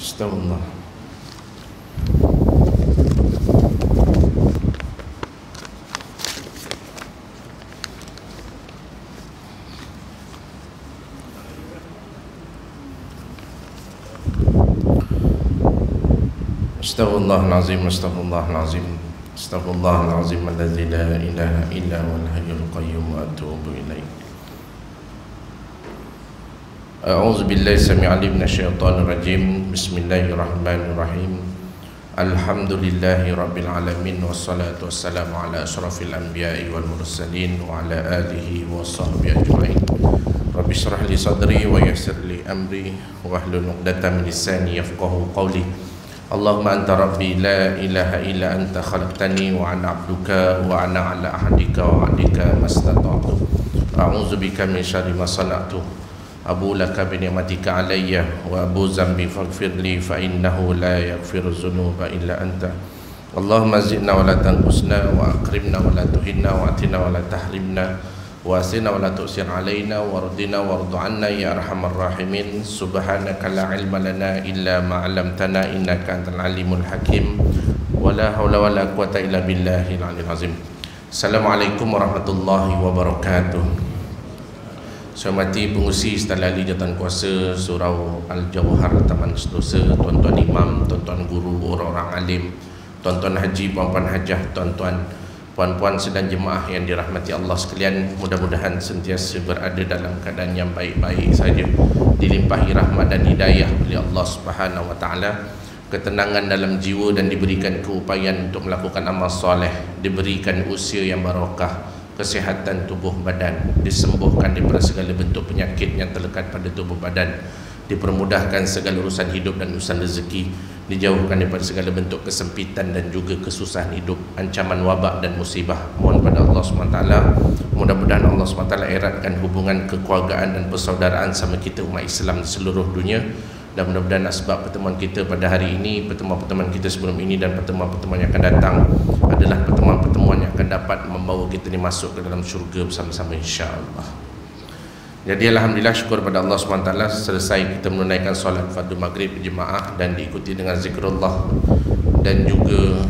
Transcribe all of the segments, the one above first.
Astagfirullah. Astaghfirullahalazim, astaghfirullahalazim, astaghfirullahalazim alladzi la ilaha illa huwal hayyul qayyum wa atubu ilaih. A'udzu billahi samii'al 'alim minasyaitonir rajim. Bismillahirrahmanirrahim. Alhamdulillahi rabbil alamin wassalatu wassalamu ala asyrafil anbiya'i wal mursalin wa ala alihi wa sahbihi ajma'in. Rabbi shrah li sadri wa yassir li amri wa hlul 'uqdatam min lisani yafqahu qawli. Allahumma anta rabbi la ilaha illa anta khalaqtani wa ana 'abduka wa ana 'ala ahdika wa 'adika mastata'tu. A'udzu bika min syarri ma sana'tu. Abu laka bi ni'matika alayya wa abu zambi faghfirli fa innahu la yaghfiru dzunuba illa anta. Allahumma zidna wa la tanqusna wa akrimna wa la tuhinna wa atina wa la tahrimna wa asina wa la tu'sir alaina wardina wardu anna ya arhamar rahimin. Subhanaka la ilma lana illa ma 'allamtana innaka antal alimul hakim. Wa la haula wa la quwata illa billahil aliyil azim. Assalamualaikum warahmatullahi wabarakatuh. Saya hormati pengurusi Istalali Jawatan Kuasa Surau Al-Jawhar Taman Sentosa, tuan-tuan imam, tuan-tuan guru, orang-orang alim, tuan-tuan haji, puan-puan hajah, tuan-tuan, puan-puan sedang jemaah yang dirahmati Allah sekalian. Mudah-mudahan sentiasa berada dalam keadaan yang baik-baik saja, dilimpahi rahmat dan hidayah oleh Allah Subhanahu wa taala, ketenangan dalam jiwa dan diberikan keupayaan untuk melakukan amal soleh, diberikan usia yang barakah, kesihatan tubuh badan, disembuhkan daripada segala bentuk penyakit yang terlekat pada tubuh badan, dipermudahkan segala urusan hidup dan urusan rezeki, dijauhkan daripada segala bentuk kesempitan dan juga kesusahan hidup, ancaman wabak dan musibah. Mohon pada Allah SWT, mudah-mudahan Allah SWT eratkan hubungan kekeluargaan dan persaudaraan sama kita umat Islam di seluruh dunia. Dan mudah-mudahan asbab pertemuan kita pada hari ini, pertemuan-pertemuan kita sebelum ini dan pertemuan-pertemuan yang akan datang adalah pertemuan-pertemuan yang akan dapat membawa kita ni masuk ke dalam syurga bersama-sama insya-Allah. Jadi alhamdulillah, syukur pada Allah SWT, selesai kita menunaikan solat fardu maghrib berjemaah dan diikuti dengan zikrullah dan juga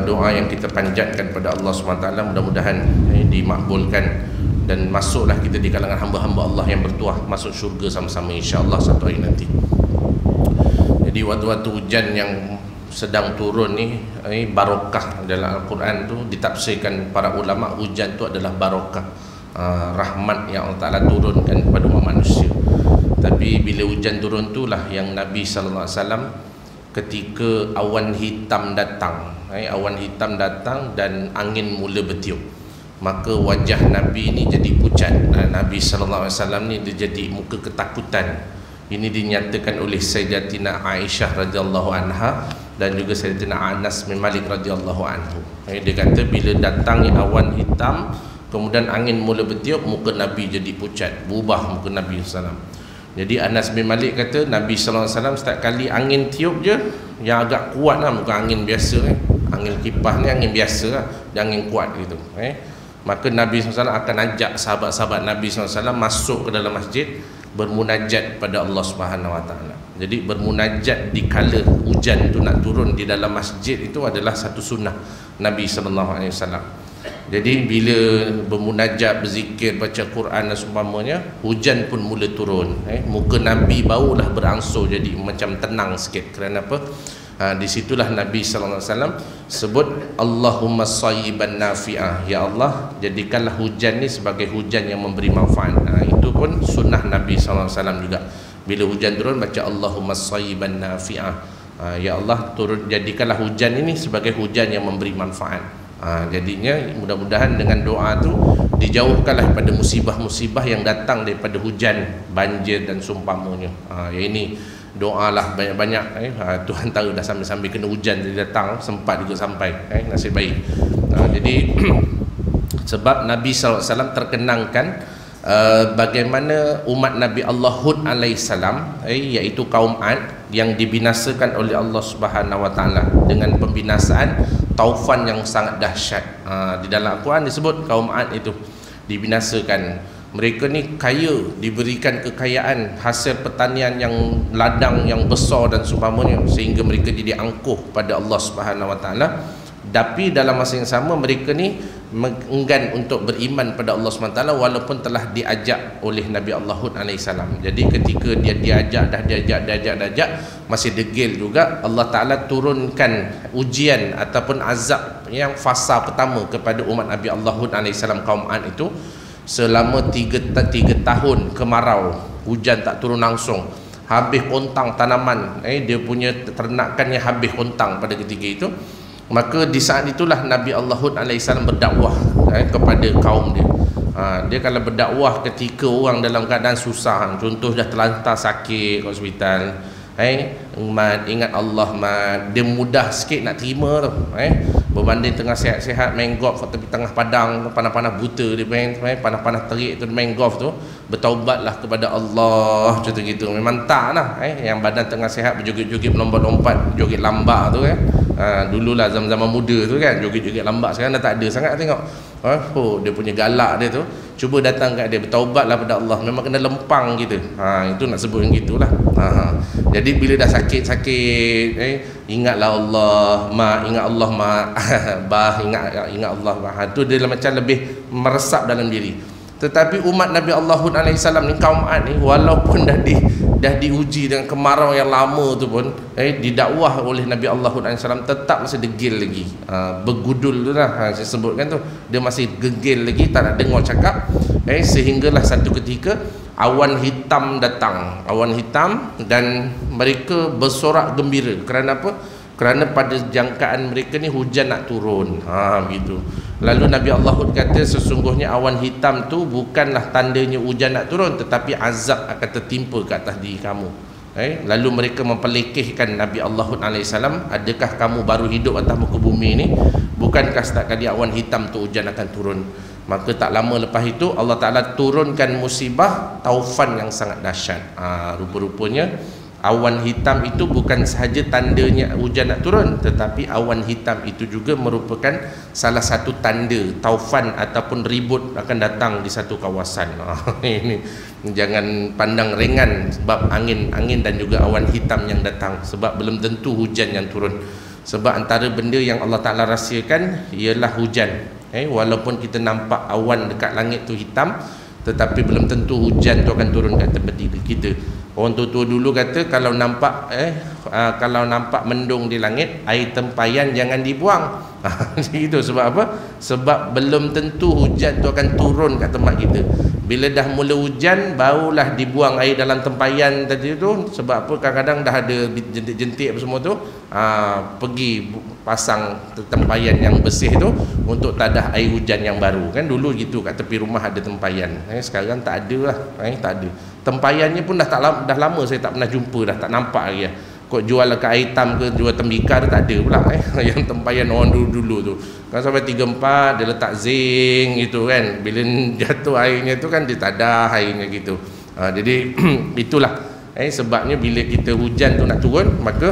doa yang kita panjatkan pada Allah SWT, mudah-mudahan dimakbulkan dan masuklah kita di kalangan hamba-hamba Allah yang bertuah masuk syurga sama-sama insya-Allah satu hari nanti. Jadi waktu-waktu hujan yang sedang turun ni, barakah dalam Al-Quran tu ditafsirkan para ulama, hujan tu adalah barakah, rahmat yang Allah Ta'ala turunkan kepada umat manusia. Tapi bila hujan turun tu lah yang Nabi SAW ketika awan hitam datang, awan hitam datang dan angin mula bertiup, maka wajah Nabi ni jadi pucat. Nabi SAW ni dia jadi muka ketakutan. Ini dinyatakan oleh Sayyidatina Aisyah radhiyallahu anha dan juga Sayyidatina Anas bin Malik radhiyallahu anhu. Dia kata bila datang awan hitam kemudian angin mula bertiup, muka Nabi jadi pucat, berubah muka Nabi SAW. Jadi Anas bin Malik kata Nabi SAW setiap kali angin tiup je, yang agak kuat lah, bukan angin biasa, angin kipas ni angin biasa lah, dia angin kuat gitu, maka Nabi SAW akan ajak sahabat-sahabat Nabi SAW masuk ke dalam masjid bermunajat pada Allah Subhanahu Wa Taala. Jadi bermunajat di kala hujan itu nak turun di dalam masjid itu adalah satu sunnah Nabi SAW. Jadi bila bermunajat, berzikir, baca Quran dan seumpamanya, hujan pun mula turun, muka Nabi barulah berangsur jadi macam tenang sikit. Kerana apa? Di situlah Nabi SAW sebut Allahumma sayyiban nafi'ah, ya Allah jadikanlah hujan ni sebagai hujan yang memberi manfaat. Itu pun sunnah Nabi SAW juga. Bila hujan turun baca Allahumma sayyiban nafi'ah, ya Allah jadikanlah hujan ini sebagai hujan yang memberi manfaat. Jadinya mudah-mudahan dengan doa tu dijauhkanlah daripada musibah-musibah yang datang daripada hujan, banjir dan seumpamanya. Ini doalah banyak-banyak. Tuhan tahu dah sambil-sambil kena hujan dia datang, sempat juga sampai, nasib baik. Jadi sebab Nabi SAW terkenangkan bagaimana umat Nabi Allah Hud alaihissalam, iaitu kaum Ad yang dibinasakan oleh Allah Subhanahu Wa Taala dengan pembinasaan taufan yang sangat dahsyat. Di dalam Al-Quran disebut kaum Ad itu dibinasakan. mereka ni kaya, diberikan kekayaan, hasil pertanian yang ladang yang besar dan seumpamanya, sehingga mereka jadi angkuh pada Allah Subhanahu Wa Taala. Tapi dalam masa yang sama mereka ni enggan untuk beriman pada Allah SWT walaupun telah diajak oleh Nabi Allah Hud AS. Jadi ketika dia diajak masih degil juga, Allah Ta'ala turunkan ujian ataupun azab yang fasa pertama kepada umat Nabi Allah Hud AS, kaum Ad itu, selama 3 tahun kemarau, hujan tak turun langsung, habis kontang tanaman, dia punya ternakannya habis kontang pada ketika itu. Maka di saat itulah Nabi Allah Hud AS berdakwah kepada kaum dia. Dia kalau berdakwah ketika orang dalam keadaan susah, contoh dah terlantar sakit kat hospital, mat, ingat Allah mat, dia mudah sikit nak terima tu, berbanding tengah sihat-sihat main golf tepi tengah padang, panas-panas buta dia main, panas-panas terik tu main golf tu, bertaubatlah kepada Allah contoh gitu. Memang tak lah, yang badan tengah sihat berjoget-joget, melompat-lompat, joget lambak tu dululah zaman-zaman muda tu kan, joget-joget lambak, sekarang dah tak ada sangat tengok. Dia punya galak dia tu, cuba datang kat dia, bertaubatlah pada Allah, memang kena lempang kita. Itu nak sebut yang gitulah. Jadi bila dah sakit-sakit, ingatlah Allah mak, ingat Allah mak, bah, ingat Allah bah. Tu dia macam lebih meresap dalam diri. Tetapi umat Nabi Allah Hud AS ni, kaum Ad ni, walaupun dah diuji dengan kemarau yang lama tu pun, didakwah oleh Nabi Allah Hud AS, tetap masih degil lagi, bergudul tu lah, saya sebutkan tu, dia masih gegil lagi, tak nak dengar cakap, sehinggalah satu ketika awan hitam datang, awan hitam, dan mereka bersorak gembira. Kerana apa? Kerana pada jangkaan mereka ni hujan nak turun, begitu. Lalu Nabi Allah Hud kata, sesungguhnya awan hitam tu bukanlah tandanya hujan nak turun, tetapi azab akan tertimpa ke atas diri kamu. Lalu mereka mempelekehkan Nabi Allah Hud AS, adakah kamu baru hidup atas muka bumi ni? Bukankah setiap kali awan hitam tu hujan akan turun? Maka tak lama lepas itu Allah Ta'ala turunkan musibah taufan yang sangat dahsyat. Rupa-rupanya awan hitam itu bukan sahaja tandanya hujan nak turun, tetapi awan hitam itu juga merupakan salah satu tanda taufan ataupun ribut akan datang di satu kawasan. Ini jangan pandang ringan sebab angin dan juga awan hitam yang datang, sebab belum tentu hujan yang turun. Sebab antara benda yang Allah Ta'ala rahsiakan ialah hujan. Walaupun kita nampak awan dekat langit tu hitam, tetapi belum tentu hujan tu akan turun kat tempat kita. Orang tua-tua dulu kata, kalau nampak mendung di langit, air tempayan jangan dibuang. Gitu. Sebab apa? Sebab belum tentu hujan tu akan turun kat tempat kita. Bila dah mula hujan, barulah dibuang air dalam tempayan tadi tu. Sebab apa? Kadang-kadang dah ada jentik-jentik apa semua tu, pergi pasang tempayan yang bersih tu untuk tadah air hujan yang baru. Kan dulu gitu, kat tepi rumah ada tempayan. Sekarang tak ada lah, tak ada. Tempayannya pun dah lama saya tak pernah jumpa dah, tak nampak lagi. Kok jual ke air hitam ke jual tembikar, tak ada pula. Yang tempayan orang dulu-dulu tu kan sampai 3-4 dia letak zinc gitu kan, bila jatuh airnya tu kan dia tadah airnya gitu. Jadi itulah sebabnya bila kita hujan tu nak turun, maka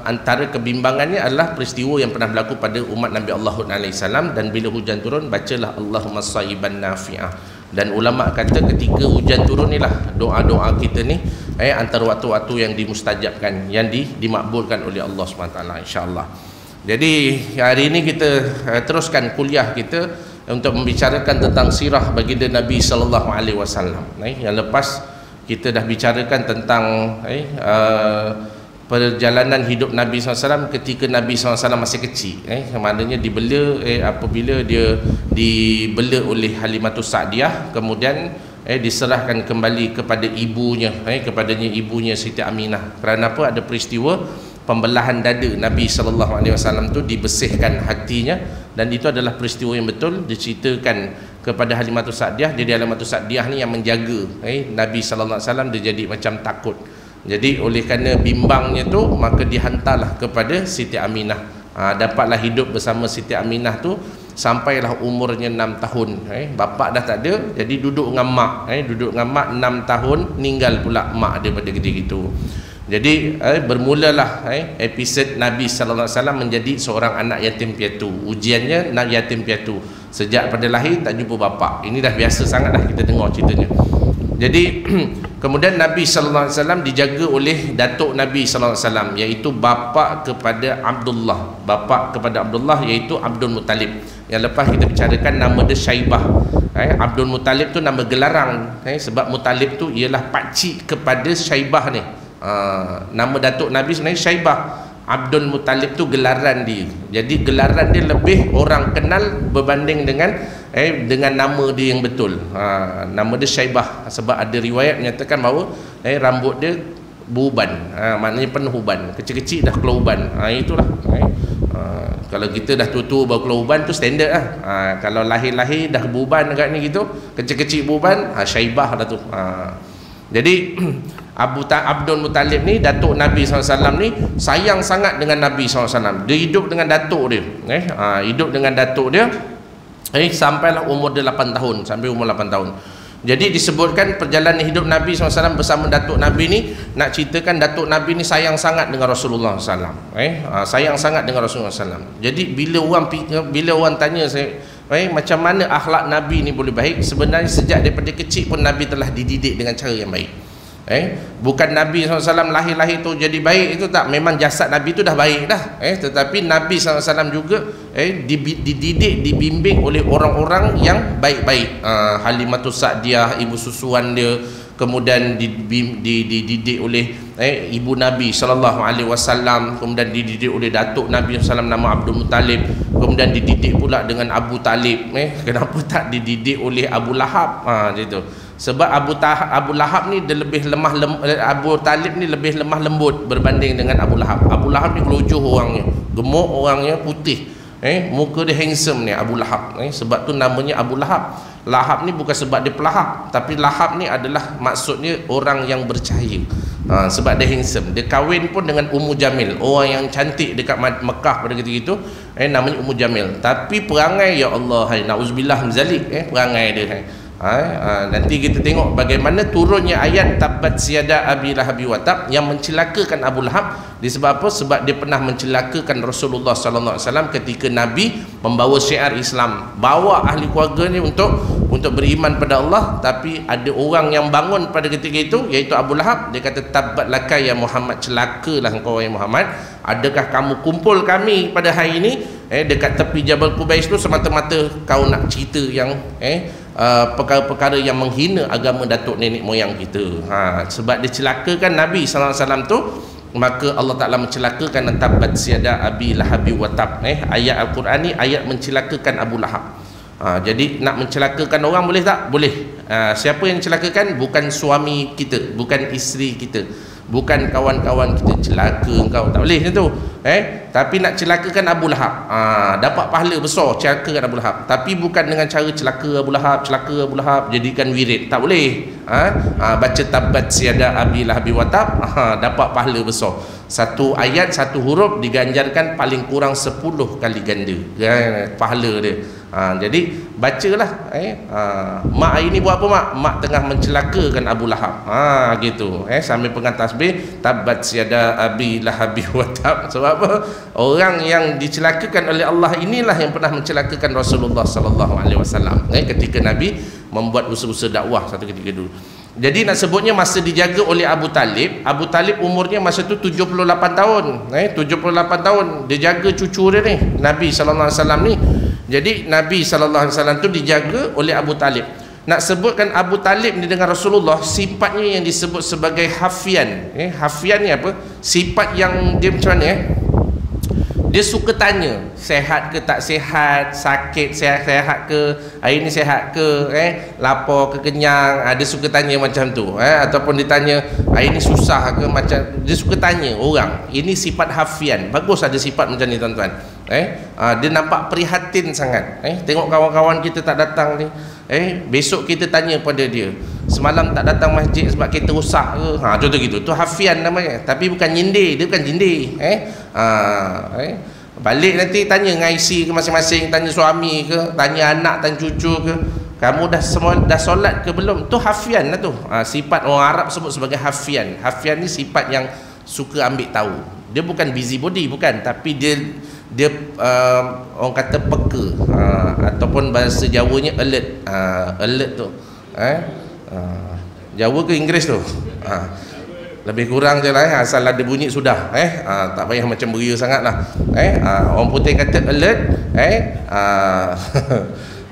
antara kebimbangannya adalah peristiwa yang pernah berlaku pada umat Nabi Allah Hud AS. Dan bila hujan turun, bacalah Allahumma sayyiban nafi'ah. Dan ulama kata ketika hujan turun ni lah doa-doa kita ni antara waktu-waktu yang dimustajabkan, yang dimakbulkan oleh Allah SWT, insya-Allah. Jadi hari ini kita teruskan kuliah kita untuk membicarakan tentang sirah baginda Nabi sallallahu alaihi wasallam. Yang lepas kita dah bicarakan tentang perjalanan hidup Nabi SAW ketika Nabi SAW masih kecil, maknanya dibela apabila dia dibela oleh Halimatus Sa'diyah, kemudian diserahkan kembali kepada ibunya, kepadanya ibunya Siti Aminah. Kerana apa? Ada peristiwa pembelahan dada Nabi SAW tu, dibersihkan hatinya, dan itu adalah peristiwa yang betul diceritakan kepada Halimatus Sa'diyah. Jadi Halimatus Sa'diyah ni yang menjaga Nabi SAW, dia jadi macam takut. Jadi oleh kerana bimbangnya tu, maka dihantarlah kepada Siti Aminah. Dapatlah hidup bersama Siti Aminah tu sampailah umurnya 6 tahun. Bapa dah tak ada, jadi duduk dengan mak. Duduk dengan mak 6 tahun, meninggal pula mak dia pada ketika itu. Jadi bermulalah episod Nabi sallallahu alaihi wasallam menjadi seorang anak yatim piatu. Ujiannya nak yatim piatu. Sejak pada lahir tak jumpa bapa. Ini dah biasa sangat dah kita dengar ceritanya. Jadi kemudian Nabi sallallahu alaihi wasallam dijaga oleh datuk Nabi sallallahu alaihi wasallam, iaitu bapa kepada Abdullah. Bapa kepada Abdullah iaitu Abdul Muttalib. Yang lepas kita bicarakan nama dia Syaibah. Abdul Muttalib tu nama gelarang, sebab Muttalib tu ialah pakcik kepada Syaibah ni. Nama datuk Nabi sebenarnya Syaibah. Abdul Muttalib tu gelaran dia. Jadi gelaran dia lebih orang kenal berbanding dengan nama dia yang betul. Nama dia Syaibah, sebab ada riwayat menyatakan bahawa rambut dia beruban, maknanya penuh uban, kecil-kecil dah keluar uban. Itulah. Kalau kita dah tua-tua baru keluar uban tu standard lah. Kalau lahir-lahir dah beruban dekat ni gitu, kecil-kecil beruban, Syaibah dah tu. Jadi Abdul Muttalib ni, datuk Nabi SAW ni, sayang sangat dengan Nabi SAW. Dia hidup dengan datuk dia, hidup dengan datuk dia sampailah umur dia 8 tahun, sampai umur 8 tahun. Jadi disebutkan perjalanan hidup Nabi SAW bersama datuk Nabi ni, nak ceritakan datuk Nabi ni sayang sangat dengan Rasulullah SAW. Sayang sangat dengan Rasulullah SAW. Jadi bila orang tanya saya, macam mana akhlak Nabi ni boleh baik, sebenarnya sejak daripada kecil pun Nabi telah dididik dengan cara yang baik. Bukan Nabi SAW lahir-lahir tu jadi baik, itu tak. Memang jasad Nabi tu dah baik dah, tetapi Nabi SAW juga dididik, dibimbing oleh orang-orang yang baik-baik. Halimatus Sa'diyah, ibu susuan dia, kemudian dididik oleh ibu Nabi SAW, kemudian dididik oleh datuk Nabi SAW nama Abdul Muttalib, kemudian dididik pula dengan Abu Talib. Kenapa tak dididik oleh Abu Lahab? Gitu. Sebab Abu Lahab ni dia lebih Abu Talib ni lebih lemah lembut berbanding dengan Abu Lahab. Abu Lahab ni kelujuh orangnya, gemuk orangnya, putih, muka dia handsome ni Abu Lahab. Sebab tu namanya Abu Lahab. Lahab ni bukan sebab dia pelahap, tapi Lahab ni adalah maksudnya orang yang bercahaya. Sebab dia handsome. Dia kahwin pun dengan Ummu Jamil, orang yang cantik dekat Mekah pada ketika itu, namanya Ummu Jamil. Tapi perangai, ya Allah, na'uzubillah min zalik, perangai dia. Nanti kita tengok bagaimana turunnya ayat tabbat siada abi lahabi wa tab yang mencelakakan Abu Lahab. Disebab apa? Sebab dia pernah mencelakakan Rasulullah sallallahu alaihi wasallam ketika Nabi membawa syiar Islam, bawa ahli keluarganya untuk beriman pada Allah. Tapi ada orang yang bangun pada ketika itu, iaitu Abu Lahab. Dia kata, tabbat laka ya Muhammad, celakalah engkau ya Muhammad. Adakah kamu kumpul kami pada hari ini dekat tepi Jabal Qubais tu semata-mata kau nak cerita yang perkara-perkara yang menghina agama datuk nenek moyang kita. Sebab dia celakakan Nabi sallallahu alaihi wasallam tu, maka Allah Taala mencelakakan tabbat siada abi lahabi wa tab. Ayat Al-Quran ni ayat mencelakakan Abu Lahab. Jadi nak mencelakakan orang boleh tak? Boleh. Siapa yang celakakan? Bukan suami kita, bukan isteri kita, bukan kawan-kawan kita. Celaka engkau, tak boleh macam tu. Tapi nak celakakan Abu Lahab, dapat pahala besar celakakan Abu Lahab, tapi bukan dengan cara celaka Abu Lahab jadikan wirid, tak boleh. Baca tabbat siada abi lahabi wa tab, dapat pahala besar. Satu ayat, satu huruf diganjarkan paling kurang 10 kali ganda pahala dia. Jadi bacalah. Mak hari ni buat apa mak? Mak tengah mencelakakan Abu Lahab, gitu. Sambil pegang tasbih tabbat siada abi lahabi wa tab. Sebab apa? Orang yang dicelakakan oleh Allah inilah yang pernah mencelakakan Rasulullah sallallahu alaihi wasallam ketika Nabi membuat usaha-usaha dakwah satu ketika dulu. Jadi nak sebutnya masa dijaga oleh Abu Talib, Abu Talib umurnya masa tu 78 tahun. 78 tahun dia jaga cucu dia ni, Nabi sallallahu alaihi wasallam ni. Jadi Nabi sallallahu alaihi wasallam tu dijaga oleh Abu Talib. Nak sebutkan Abu Talib ni dengan Rasulullah, sifatnya yang disebut sebagai hafian. Hafian ni apa? Sifat yang dia macam mana? Dia suka tanya, sehat ke tak sehat, sakit sehat ke, hari ni sehat ke, lapar ke kenyang. Dia suka tanya macam tu. Ataupun dia tanya, hari ni susah ke, macam dia suka tanya orang. Ini sifat hafian. Bagus ada sifat macam ni tuan-tuan. Dia nampak prihatin sangat. Tengok kawan-kawan kita tak datang ni, besok kita tanya pada dia, semalam tak datang masjid sebab kereta rosak ke, contoh gitu. Tu hafian namanya. Tapi bukan nyindir, dia bukan nyindir. Balik nanti tanya dengan IC ke masing-masing, tanya suami ke, tanya anak, tanya cucu ke, kamu dah solat ke belum. Tu hafian lah tu. Sifat orang Arab sebut sebagai hafian. Hafian ni sifat yang suka ambil tahu. Dia bukan busybody, bukan, tapi dia dia orang kata peka, ataupun bahasa Jawanya alert. Alert tu Jawa ke Inggeris tu? Lebih kurang je lah, asal ada bunyi sudah, tak payah macam beria sangat lah. Orang putih kata alert,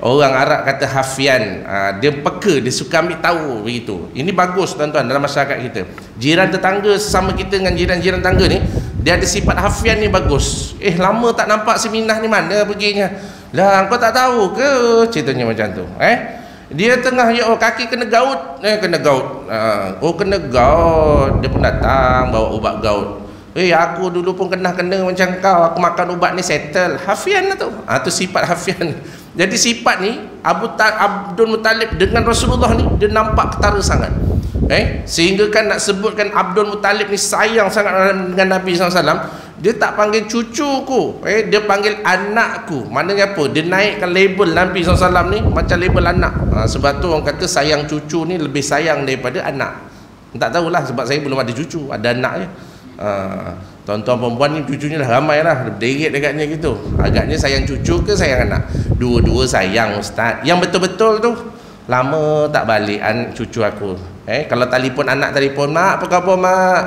orang Arab kata hafian. Dia peka, dia suka ambil tahu begitu. Ini bagus tuan-tuan dalam masyarakat kita. Jiran tetangga sesama kita dengan jiran-jiran tangga ni, dia ada sifat hafian ni bagus. Lama tak nampak si Minah ni, mana perginya? Lah kau tak tahu ke? Ceritanya macam tu. Dia tengah kaki kena gaut, kena gaut. Kena gaut. Dia pun datang bawa ubat gaut. Aku dulu pun kena macam kau, aku makan ubat ni settle. Hafian lah tu. Tu sifat hafian. Jadi sifat ni Abdul Muttalib dengan Rasulullah ni, dia nampak ketara sangat. Sehingga kan nak sebutkan Abdul Muttalib ni sayang sangat dengan Nabi SAW. Dia tak panggil cucuku, dia panggil anakku. Maknanya apa? Dia naikkan label Nabi SAW ni macam label anak. Sebab tu orang kata sayang cucu ni lebih sayang daripada anak. Tak tahulah, sebab saya belum ada cucu, ada anak je. Tuan-tuan perempuan ni cucunya dah ramai lah, berderet dekatnya gitu. Agaknya sayang cucu ke sayang anak? Dua-dua sayang ustaz. Yang betul-betul tu lama tak balik cucu aku. Kalau telefon anak, telefon mak, apa khabar mak?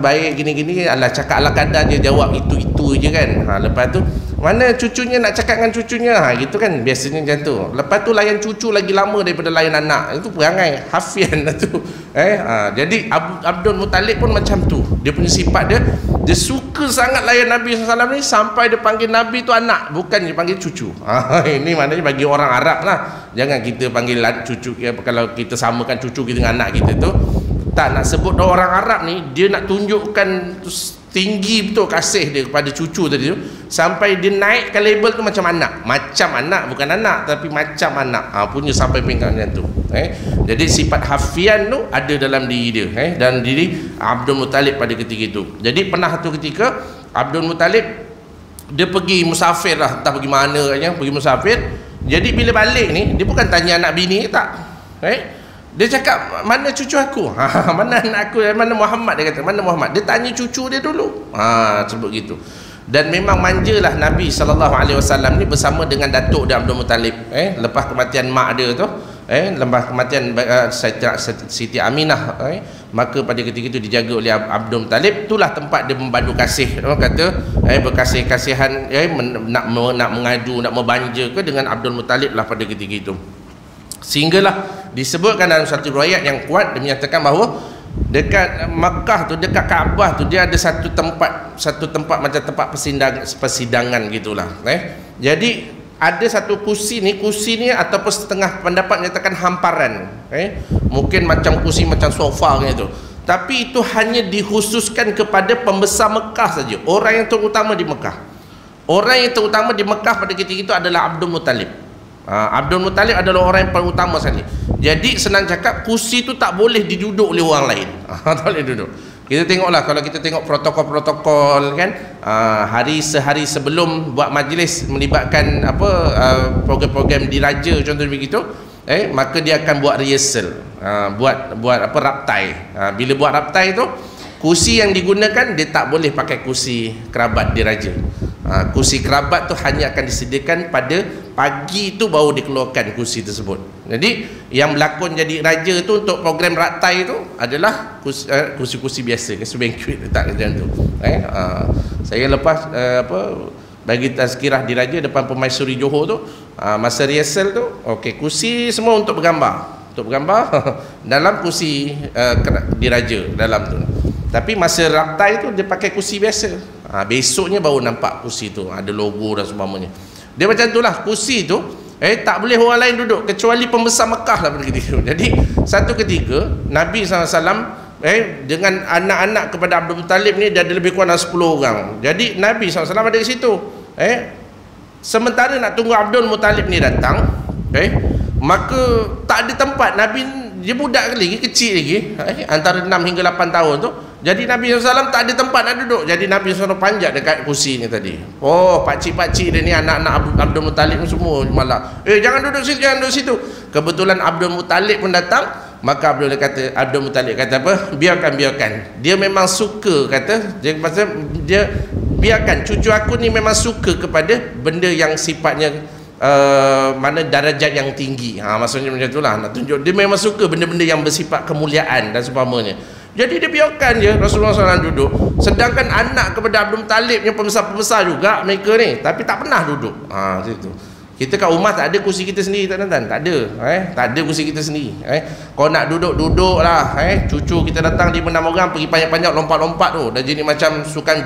Baik gini-gini, alah cakap ala kadar je, jawab itu je kan. Lepas tu mana cucunya, nak cakap dengan cucunya, gitu kan biasanya macam tu. Lepas tu layan cucu lagi lama daripada layan anak. Itu perangai hafian lah tu. Jadi Abdul Muttalib pun macam tu. Dia punya sifat dia suka sangat layan Nabi SAW ni, sampai dia panggil Nabi tu anak, bukan dia panggil cucu. Ini maknanya bagi orang Arab lah. Jangan kita panggil cucu, kalau kita samakan cucu kita dengan anak kita tu, tak nak sebut orang Arab ni, dia nak tunjukkan tinggi betul kasih dia kepada cucu tadi tu, sampai dia naikkan label tu macam anak. Macam anak, bukan anak, tapi macam anak. Punya sampai pinggang macam tu. Jadi sifat hafian tu ada dalam diri dia, dan diri Abdul Muttalib pada ketika itu. Jadi pernah tu ketika Abdul Muttalib dia pergi musafir lah, entah pergi mana katanya, pergi musafir. Jadi bila balik ni, dia bukan tanya anak bini, tak. Dia cakap, mana cucu aku? Mana anak aku? Mana Muhammad? Dia kata, mana Muhammad? Dia tanya cucu dia dulu. Sebut gitu. Dan memang manjalah Nabi SAW ni bersama dengan datuk dia Abdul Muttalib. Lepas kematian mak dia tu, lepas kematian Siti Aminah, maka pada ketika itu dijaga oleh Abdul Muttalib. Itulah tempat dia membadu kasih. Orang kata berkasih-kasihan, nak mengadu, nak membanja ke dengan Abdul Muttalib lah pada ketika itu. Sehinggalah disebutkan dalam satu riwayat yang kuat, dia menyatakan bahawa dekat Makkah tu, dekat Kaabah tu, dia ada satu tempat macam tempat persidangan gitulah. Jadi ada satu kursi ni ataupun setengah pendapat menyatakan hamparan. Mungkin macam kursi macam sofa gitu. Tapi itu hanya dikhususkan kepada pembesar Mekah saja, orang yang terutama di Mekah. Orang yang terutama di Mekah pada ketika itu adalah Abdul Muttalib. Abdul Muttalib adalah orang yang paling utama sekali. Jadi senang cakap, kursi tu tak boleh diduduk oleh orang lain. Tak boleh duduk. Kita tengoklah, kalau kita tengok protokol-protokol kan, sehari sebelum buat majlis melibatkan program-program diraja contohnya begitu, maka dia akan buat rehearsal, buat raptai. Bila buat raptai tu, kursi yang digunakan dia tak boleh pakai kursi kerabat diraja. Kursi kerabat tu hanya akan disediakan pada pagi tu, baru dikeluarkan kursi tersebut. Jadi yang berlakon jadi raja tu untuk program raktai tu adalah kursi-kursi biasa, kursi banquet letak macam tu. Saya lepas bagi tazkirah diraja depan Permaisuri Johor tu, masa rehearsal tu, kursi semua untuk bergambar, dalam kursi diraja dalam tu. Tapi masa raktai tu dia pakai kursi biasa. Besoknya baru nampak kursi tu ada logo dan sebagainya. Dia macam itulah kursi tu, tak boleh orang lain duduk kecuali pembesar Mekah lah pada ketika itu. Jadi satu ketika Nabi SAW dengan anak-anak kepada Abdul Muttalib ni, dia ada lebih kurang 10 orang. Jadi Nabi SAW ada di situ. Sementara nak tunggu Abdul Muttalib ni datang, maka tak ada tempat. Nabi dia budak lagi, kecil lagi, antara 6 hingga 8 tahun tu. Jadi Nabi SAW tak ada tempat nak duduk. Jadi Nabi SAW panjat dekat kursi ni tadi. Pakcik-pakcik dia ni, anak-anak Abdul Muttalib semua malah, jangan duduk situ, jangan duduk situ. Kebetulan Abdul Muttalib pun datang. Maka Abdul Muttalib kata apa? Biarkan. Dia memang suka, kata dia biarkan cucu aku ni memang suka kepada benda yang sifatnya mana darajat yang tinggi. Maksudnya macam itulah, nak tunjuk dia memang suka benda-benda yang bersifat kemuliaan dan seumpamanya. Jadi dia biarkan je Rasulullah SAW duduk. Sedangkan anak kepada Abdul Muttalib yang pembesar-pembesar juga mereka ni, tapi tak pernah duduk. Situ. Kita kat rumah tak ada kursi kita sendiri, tuan-tuan. Tak ada. Tak ada kursi kita sendiri. Kalau nak duduk, duduk lah. Cucu kita datang 5-6 orang pergi panjat-panjat, lompat-lompat tu. Dah jadi macam sukan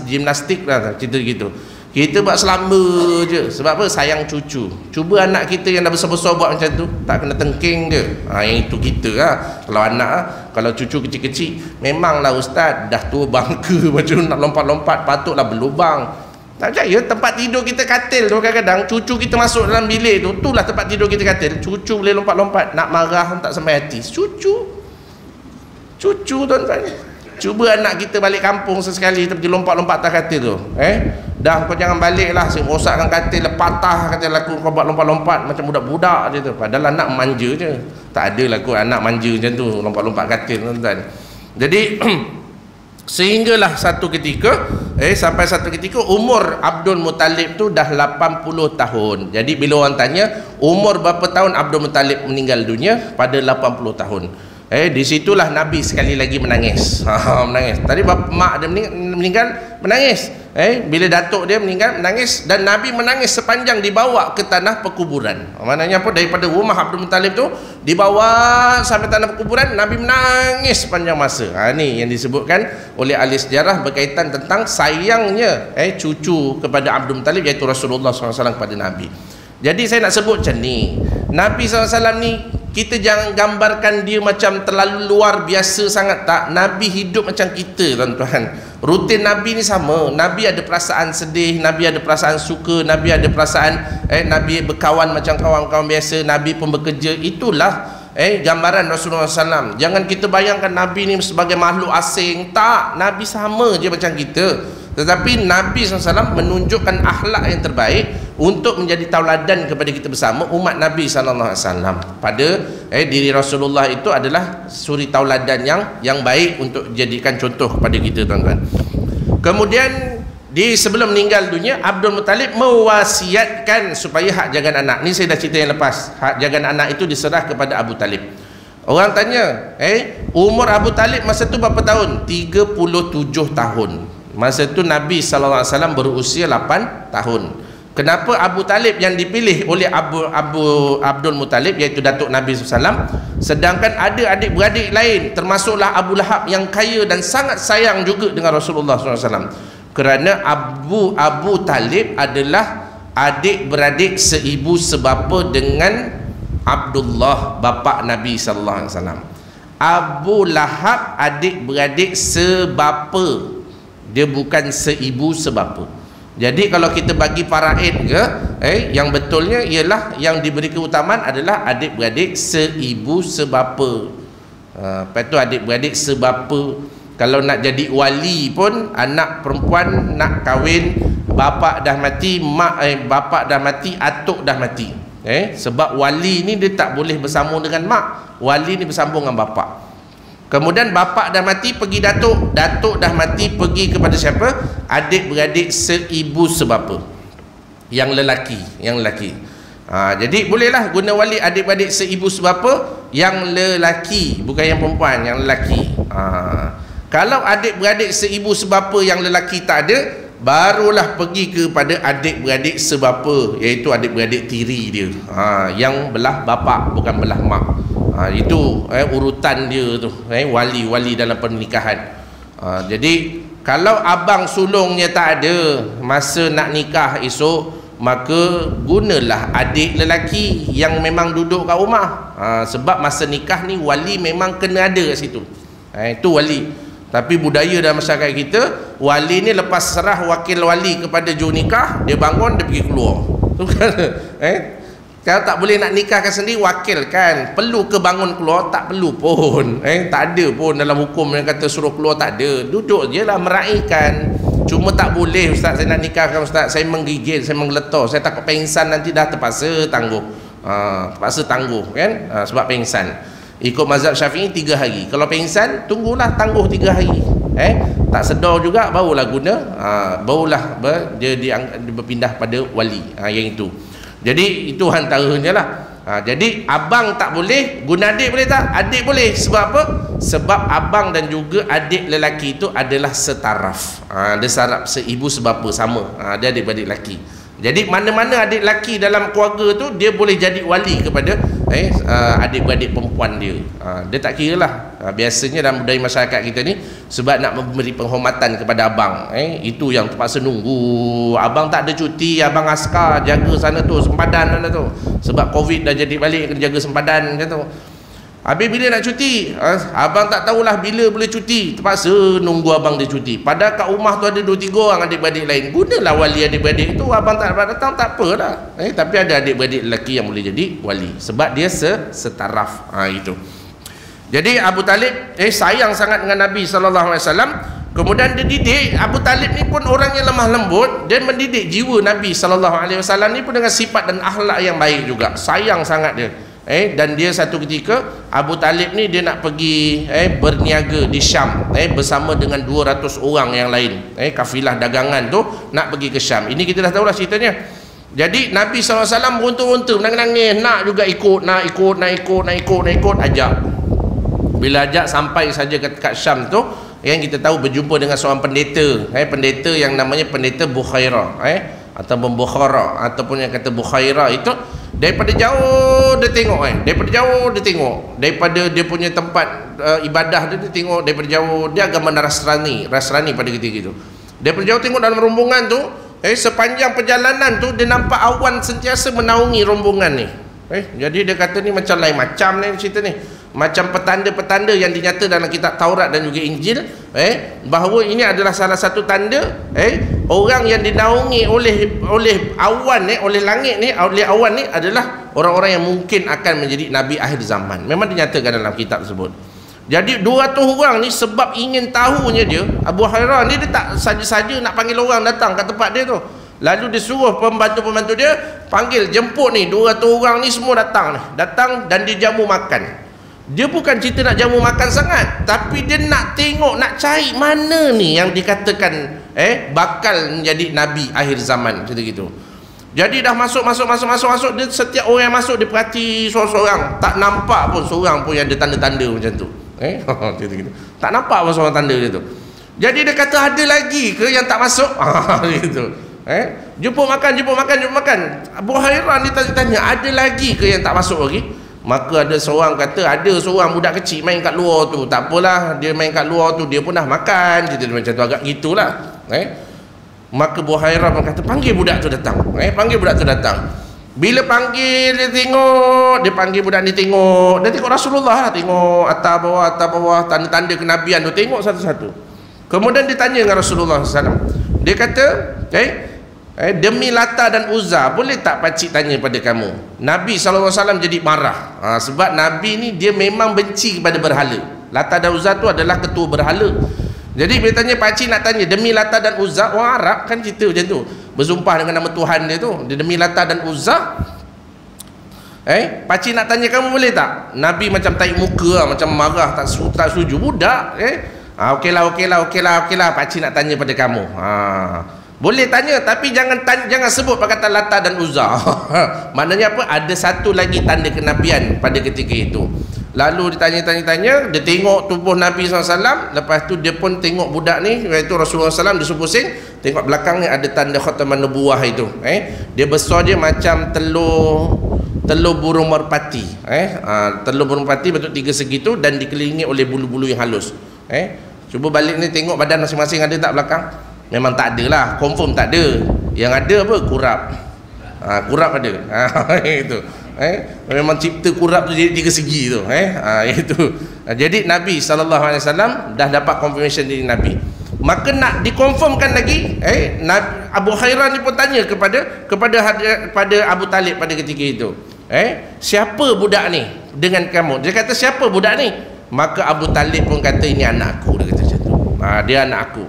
gimnastik lah, cerita gitu. Kita buat selamba je. Sebab apa? Sayang cucu. Cuba anak kita yang dah besar-besar buat macam tu, tak kena tengking je. Yang itu kita lah. Kalau anak lah, kalau cucu kecil-kecil, memanglah ustaz dah tua bangka macam nak lompat-lompat, patutlah berlubang. Tak percaya, tempat tidur kita katil tu kadang-kadang cucu kita masuk dalam bilik tu, itulah tempat tidur kita katil. Cucu boleh lompat-lompat, nak marah tak sampai hati. Cucu tuan-tuan. Cuba anak kita balik kampung sesekali kita pergi lompat-lompat atas katil tu. Dah kau jangan balik lah, saya rosakkan katil, patah katil aku, kau buat lompat-lompat macam budak-budak je tu. Padahal anak manja je. Tak ada lah kau anak manja macam tu, lompat-lompat katil tuan-tuan. Jadi sehinggalah satu ketika sampai satu ketika umur Abdul Muttalib tu dah 80 tahun. Jadi bila orang tanya umur berapa tahun Abdul Muttalib meninggal dunia, pada 80 tahun. Di situlah Nabi sekali lagi menangis. Menangis. Tadi mak dia meninggal menangis. Bila datuk dia meninggal menangis, dan Nabi menangis sepanjang dibawa ke tanah perkuburan. Maknanya apa? Daripada rumah Abdul Muttalib tu dibawa sampai tanah perkuburan, Nabi menangis sepanjang masa. Ni yang disebutkan oleh ahli sejarah berkaitan tentang sayangnya cucu kepada Abdul Muttalib, iaitu Rasulullah SAW kepada Nabi. Jadi saya nak sebut macam ni, Nabi SAW ni kita jangan gambarkan dia macam terlalu luar biasa sangat, tak. Nabi hidup macam kita tuan-tuan. Rutin Nabi ni sama. Nabi ada perasaan sedih, Nabi ada perasaan suka, Nabi ada perasaan Nabi berkawan macam kawan-kawan biasa, Nabi pun bekerja. Itulah gambaran Rasulullah SAW. Jangan kita bayangkan Nabi ni sebagai makhluk asing. Tak, Nabi sama je macam kita. Tetapi Nabi SAW menunjukkan akhlak yang terbaik untuk menjadi tauladan kepada kita bersama umat Nabi SAW. Pada diri Rasulullah itu adalah suri tauladan yang baik untuk dijadikan contoh kepada kita tuan-tuan. Kemudian sebelum meninggal dunia, Abdul Muttalib mewasiatkan supaya hak jagaan anak. Ni saya dah cerita yang lepas. Hak jagaan anak itu diserah kepada Abu Talib. Orang tanya, umur Abu Talib masa tu berapa tahun? 37 tahun. Masa tu Nabi SAW berusia 8 tahun. Kenapa Abu Talib yang dipilih oleh Abdul Muttalib, iaitu datuk Nabi SAW, sedangkan ada adik-beradik lain, termasuklah Abu Lahab yang kaya dan sangat sayang juga dengan Rasulullah SAW? Kerana Abu Talib adalah adik-beradik seibu sebapa dengan Abdullah, bapa Nabi SAW. Abu Lahab adik-beradik sebapa, dia bukan seibu sebapa. Jadi kalau kita bagi faraid ke, yang betulnya ialah yang diberi keutamaan adalah adik-beradik seibu sebapa. Lepas tu adik-beradik sebapa. Kalau nak jadi wali pun, anak perempuan nak kahwin, bapa dah mati, bapa dah mati, atuk dah mati. Sebab wali ni dia tak boleh bersambung dengan mak. Wali ni bersambung dengan bapa. Kemudian bapa dah mati, pergi datuk. Datuk dah mati, pergi kepada siapa? Adik-beradik seibu sebapa. Yang lelaki. Jadi bolehlah guna wali adik-beradik seibu sebapa yang lelaki, bukan yang perempuan, yang lelaki. Kalau adik-beradik seibu sebapa yang lelaki tak ada, barulah pergi kepada adik-beradik sebapa, iaitu adik-beradik tiri dia, yang belah bapa, bukan belah mak. Itu urutan dia tu, wali-wali dalam pernikahan. Jadi kalau abang sulungnya tak ada masa nak nikah esok, maka gunalah adik lelaki yang memang duduk kat rumah. Sebab masa nikah ni wali memang kena ada kat situ. Itu wali. Tapi budaya dalam masyarakat kita, wali ni lepas serah wakil wali kepada juru nikah, dia bangun, dia pergi keluar. Tu kan? Kalau tak boleh nak nikahkan sendiri, wakilkan. Perlu ke bangun keluar? Tak perlu pun. Tak ada pun dalam hukum yang kata suruh keluar, tak ada. Duduk je lah meraihkan. Cuma tak boleh, ustaz, saya nak nikahkan ustaz, saya menggigil, saya menggeletar, saya takut pengsan, nanti dah terpaksa tangguh. Terpaksa tangguh kan, sebab pengsan. Ikut mazhab Syafi'i 3 hari. Kalau pengsan, tunggulah tangguh 3 hari. Tak sedar juga barulah guna, barulah dia berpindah pada wali, yang itu. Jadi itu antaranya lah. Jadi abang tak boleh, guna adik boleh tak? Adik boleh. Sebab apa? Sebab abang dan juga adik lelaki itu adalah setaraf. Dia saraf seibu sebapa, sama. Dia adik-adik lelaki. Jadi mana-mana adik lelaki dalam keluarga tu, dia boleh jadi wali kepada adik-beradik perempuan dia. Dia tak kira lah. Biasanya dalam budaya masyarakat kita ni, sebab nak memberi penghormatan kepada abang, itu yang terpaksa nunggu. Abang tak ada cuti, abang askar jaga sana tu, sempadan sana tu. Sebab Covid dah jadi balik, kena jaga sempadan macam tu. Habis bila nak cuti, abang tak tahulah bila boleh cuti, terpaksa nunggu abang dia cuti. Padahal kat rumah tu ada 2-3 orang adik-beradik lain. Gunalah wali adik-beradik tu. Abang tak dapat datang, tak apalah. Tapi ada adik-beradik lelaki yang boleh jadi wali, sebab dia setaraf. Itu. Jadi Abu Talib sayang sangat dengan Nabi SAW. Kemudian dia didik. Abu Talib ni pun orang yang lemah lembut. Dia mendidik jiwa Nabi SAW ni pun dengan sifat dan akhlak yang baik juga. Sayang sangat dia. Dan dia satu ketika, Abu Talib ni dia nak pergi berniaga di Syam, bersama dengan 200 orang yang lain, kafilah dagangan tu nak pergi ke Syam. Ini kita dah tahulah ceritanya. Jadi Nabi SAW beruntung-untung, menangis-nangis, nak juga ikut, nak ikut, ajak. Bila ajak sampai saja kat Syam tu, yang kita tahu berjumpa dengan seorang pendeta, pendeta yang namanya pendeta Bukhairah, ataupun Bukhara, ataupun yang kata Bukhairah itu. Daripada jauh dia tengok, daripada jauh dia tengok, daripada dia punya tempat ibadah dia tengok daripada jauh. Dia agama Nasrani pada ketika itu. Daripada jauh tengok dalam rombongan tu, sepanjang perjalanan tu dia nampak awan sentiasa menaungi rombongan ni. Jadi dia kata ni macam lain macam ni cerita ni. Macam petanda-petanda yang dinyata dalam kitab Taurat dan juga Injil, bahawa ini adalah salah satu tanda orang yang dinaungi oleh awan ni, oleh langit ni, oleh awan ni adalah orang-orang yang mungkin akan menjadi nabi akhir zaman. Memang dinyatakan dalam kitab tersebut. Jadi 200 orang ni sebab ingin tahunya dia, Abu Hurairah ni dia tak saja-saja nak panggil orang datang kat tempat dia tu. Lalu dia suruh pembantu-pembantu dia panggil, jemput ni 200 orang ni semua datang dan dia jamu makan. Dia bukan cerita nak jamu makan sangat, tapi dia nak tengok, nak cari mana ni yang dikatakan bakal menjadi nabi akhir zaman, macam gitu. Jadi dah masuk, dia setiap orang yang masuk dia perhati seorang-seorang, tak nampak pun seorang pun yang ada tanda-tanda macam tu. Gitu. Tak nampak pun seorang tanda dia tu. Jadi dia kata, ada lagi ke yang tak masuk? Gitu. Jemput makan. Abu Hurairah ni tanya, ada lagi ke yang tak masuk lagi? Maka ada seorang kata, ada seorang budak kecil main kat luar tu. Tak apalah, dia main kat luar tu, dia pun dah makan. Jadi macam tu, agak gitulah. Maka Abu Hurairah pun kata, panggil budak tu datang. Bila panggil, dia tengok, dia panggil budak ni tengok. Dia tengok Rasulullah lah, tengok atas bawah, tanda-tanda kenabian tu, tengok satu-satu. Kemudian dia tanya dengan Rasulullah SAW. Dia kata, demi Lata dan Uzza, boleh tak pakcik tanya pada kamu? Nabi SAW jadi marah, sebab Nabi ni dia memang benci kepada berhala. Lata dan Uzza tu adalah ketua berhala. Jadi bila tanya, pakcik nak tanya demi Lata dan Uzza, orang Arab kan cerita macam tu, bersumpah dengan nama Tuhan dia tu, dia demi Lata dan Uzza, pakcik nak tanya kamu boleh tak? Nabi macam tarik muka, macam marah, tak setuju. Budak okeylah, pakcik nak tanya pada kamu. Boleh tanya, tapi jangan sebut perkataan Lata dan Uzza. Maknanya apa? Ada satu lagi tanda kenabian pada ketika itu. Lalu ditanya, dia tengok tubuh Nabi SAW. Lepas tu dia pun tengok budak ni, iaitu Rasulullah SAW, dia pusing, tengok belakang ni ada tanda khataman nubuwah itu. Dia besar dia macam telur burung merpati. Telur burung merpati bentuk 3 segi tu, dan dikelilingi oleh bulu-bulu yang halus. Cuba balik ni tengok badan masing-masing ada tak belakang? Memang tak ada lah, confirm tak ada. Yang ada apa? Kurap. Kurap ada. Itu. Memang cipta kurap tu jadi 3 segi tu. Itu. Jadi Nabi SAW dah dapat confirmation dari Nabi. Maka nak dikonfirmkan lagi, Abu Hurairah ni pun tanya kepada Abu Talib pada ketika itu. Siapa budak ni dengan kamu? Dia kata, siapa budak ni? Maka Abu Talib pun kata, ini anak aku. Dia kata macam tu. Dia anak aku.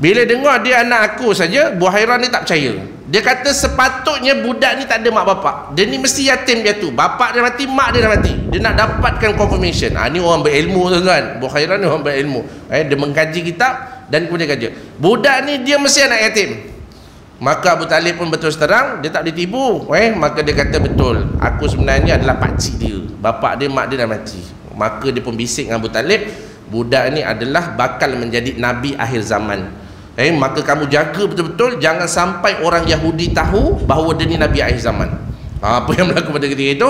Bila dengar dia anak aku saja, Buhairah ni tak percaya. Dia kata sepatutnya budak ni tak ada mak bapak. Dia ni mesti yatim dia tu. Bapak dia mati, mak dia dah mati. Dia nak dapatkan confirmation. Ni orang berilmu tuan-tuan. Buhairah ni orang berilmu. Dia mengkaji kitab dan kemudian kaji. Budak ni dia mesti anak yatim. Maka Abu Talib pun betul terang, dia tak ditipu. Maka dia kata betul, aku sebenarnya adalah pakcik dia. Bapak dia, mak dia dah mati. Maka dia pun bisik dengan Abu Talib, budak ni adalah bakal menjadi Nabi akhir zaman. Maka kamu jaga betul-betul, jangan sampai orang Yahudi tahu bahawa dia ni Nabi akhir zaman. Apa yang berlaku pada ketika itu,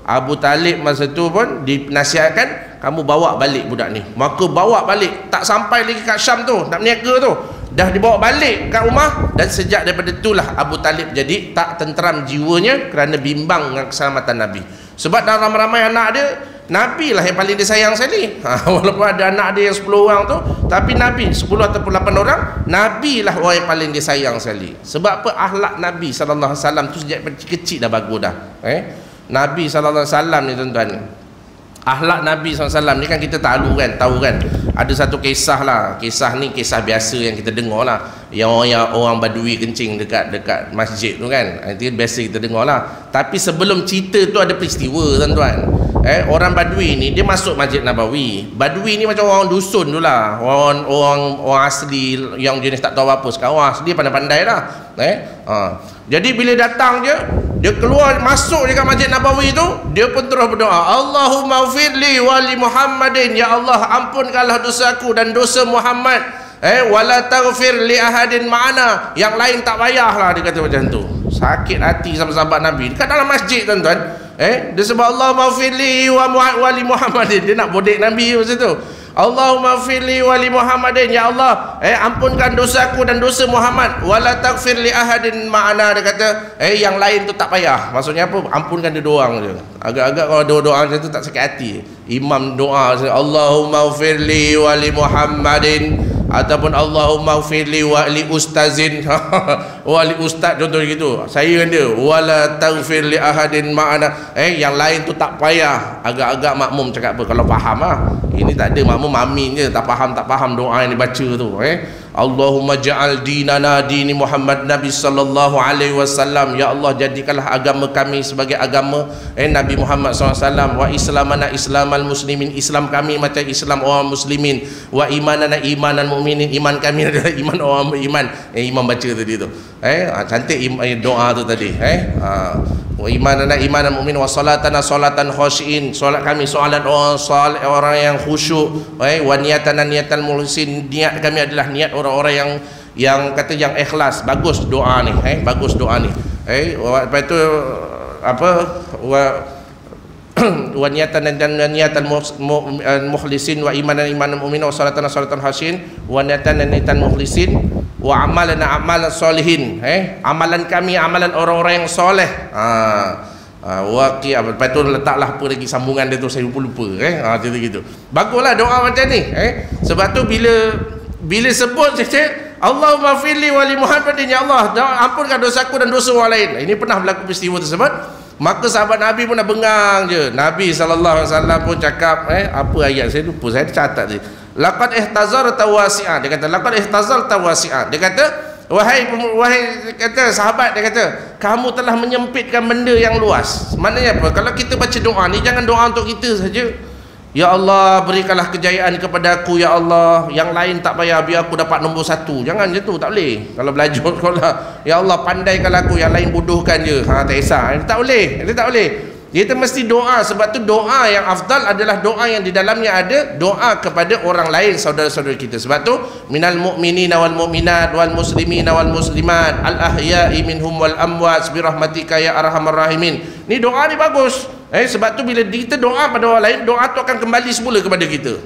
Abu Talib masa tu pun dinasihatkan, kamu bawa balik budak ni. Maka bawa balik, tak sampai lagi kat Syam tu, nak berniaga tu, dah dibawa balik kat rumah. Dan sejak daripada itulah Abu Talib jadi tak tenteram jiwanya kerana bimbang dengan keselamatan Nabi. Sebab dalam ramai anak dia, Nabi lah yang paling disayang sekali. Walaupun ada anak dia yang 10 orang tu, tapi Nabi 10 ataupun 8 orang, Nabi lah orang yang paling disayang sekali. Sebab apa? Akhlak Nabi SAW tu sejak kecil dah bagus dah. Nabi SAW ni tuan-tuan, akhlak Nabi SAW ni kan kita tahu kan. Ada satu kisah lah. Kisah ni kisah biasa yang kita dengar lah, yang orang Badui kencing dekat masjid tu kan. Itu biasa kita dengar lah. Tapi sebelum cerita tu ada peristiwa tuan-tuan. Orang Badui ni dia masuk Masjid Nabawi. Badui ni macam orang dusun tu lah, orang asli yang jenis tak tahu apa. Sekarang orang asli pandai-pandai lah. Jadi bila datang dia keluar masuk dekat Masjid Nabawi tu, dia pun terus berdoa, Allahumma ufirli wali Muhammadin, ya Allah ampunkanlah dosaku dan dosa Muhammad. Wala taghfir li ahadin ma'ana, yang lain tak payahlah. Dia kata macam tu. Sakit hati sama sahabat Nabi dekat dalam masjid tuan-tuan. Dia sebut Allahumma firli wali Muhammadin. Dia nak bodek Nabi macam tu. Allahumma firli wali Muhammadin, ya Allah ampunkan dosaku dan dosa Muhammad. Wala taghfir li ahadin ma'ana. Dia kata yang lain tu tak payah. Maksudnya apa? Ampunkan dia doang je. Agak-agak kalau doa macam tu tak sakit hati. Imam doa Allahumma firli wali Muhammadin, ataupun Allahumma firli wali ustazin. Wali ustaz contoh gitu. Saya kan dia wala taghfir li ahadin ma'ana. Yang lain tu tak payah. Agak-agak makmum cakap apa? Kalau faham lah. Ini tak ada, makmum amin je, tak faham doa yang dibaca tu. Allahumma ja'al dinana dini Muhammad Nabi sallallahu alaihi wasallam. Ya Allah, jadikanlah agama kami sebagai agama Nabi Muhammad SAW. Wa islamana islamal muslimin, Islam kami macam Islam orang muslimin. Wa imanana imanan mu'minin, iman kami adalah iman orang beriman. Imam baca tadi tu. Cantik doa tu tadi. Wa imanana imanan mu'min, wa salatana salatan khashiin, solat kami solat orang yang khusyuk. Wa niatana niatan muhsin, niat kami adalah niat orang-orang yang kata yang ikhlas. Bagus doa ni, bagus doa ni. Lepas tu apa, wa niatan dan niatan mukhlisin, wa imanan mu'min, wa salatana salatan khashiin, wa niatan mukhlisin, wa amalana amalan solihin. Amalan kami amalan orang-orang yang soleh. Lepas tu letaklah apa lagi sambungan dia tu, saya lupa. Gitu. Baguslah doa macam ni. Sebab tu bila sebut Allahumma firli wali Muhammadin, ya Allah ampunkan dosaku dan dosa orang lain. Ini pernah berlaku peristiwa tersebut. Maka sahabat Nabi pun dah bengang je. Nabi SAW pun cakap apa ayat saya lupa, saya catat je. Laqad ihtazarta wasi'a. Dia kata laqad ihtazarta wasi'a. Dia kata wahai kata sahabat, dia kata kamu telah menyempitkan benda yang luas. Maknanya apa? Kalau kita baca doa ni, jangan doa untuk kita saja. Ya Allah berikanlah kejayaan kepada aku, ya Allah, yang lain tak payah, biar aku dapat nombor 1. Jangan je tu, tak boleh. Kalau belajar sekolah, ya Allah pandaikan aku, yang lain bodohkan je. Tak kisah. Tak boleh. Itu tak boleh. Kita mesti doa. Sebab tu doa yang afdal adalah doa yang di dalamnya ada doa kepada orang lain, saudara-saudara kita. Sebab tu minal mu'minina wal mu'minat wal muslimina wal muslimat al ahya'i minhum wal amwat birahmatika ya arhamar rahimin. Ni doa ni bagus. Sebab tu bila kita doa pada orang lain, doa tu akan kembali semula kepada kita.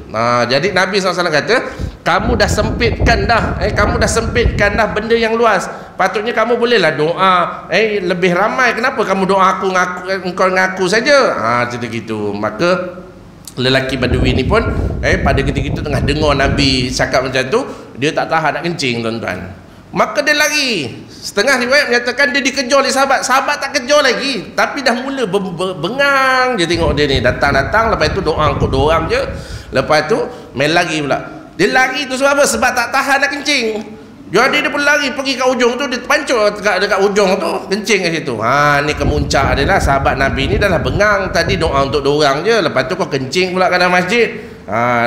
Jadi Nabi SAW kata, kamu dah sempitkan dah, kamu dah sempitkan dah benda yang luas. Patutnya kamu bolehlah doa lebih ramai. Kenapa kamu doa engkau ngaku saja? Cerita gitu. Maka lelaki Badui ni pun pada ketika itu tengah dengar Nabi cakap macam tu, dia tak tahan nak kencing tuan-tuan. Maka dia lari. Setengah riwayat menyatakan dia dikejar oleh sahabat. Sahabat tak kejar lagi, tapi dah mula bengang je tengok dia ni. Datang-datang, lepas tu doa angkut je. Lepas tu main lagi pula. Dia lari tu sebab apa? Sebab tak tahan nak kencing. Jadi dia pun lari pergi kat ujung tu, dia terpancuk dekat ujung tu, kencing kat situ. Ni kemuncak dia lah. Sahabat Nabi ni dah lah bengang tadi doa untuk dua orang je, lepas tu kau kencing pula kat dalam masjid.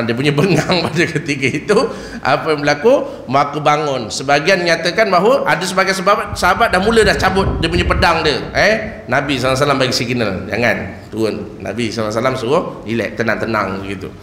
Dia punya bengang pada ketika itu. Apa yang berlaku? Maka bangun. Sebagian nyatakan bahawa ada sebagian sahabat dah mula dah cabut dia punya pedang dia. Nabi SAW bagi signal, jangan turun. Nabi SAW suruh relax, tenang-tenang gitu.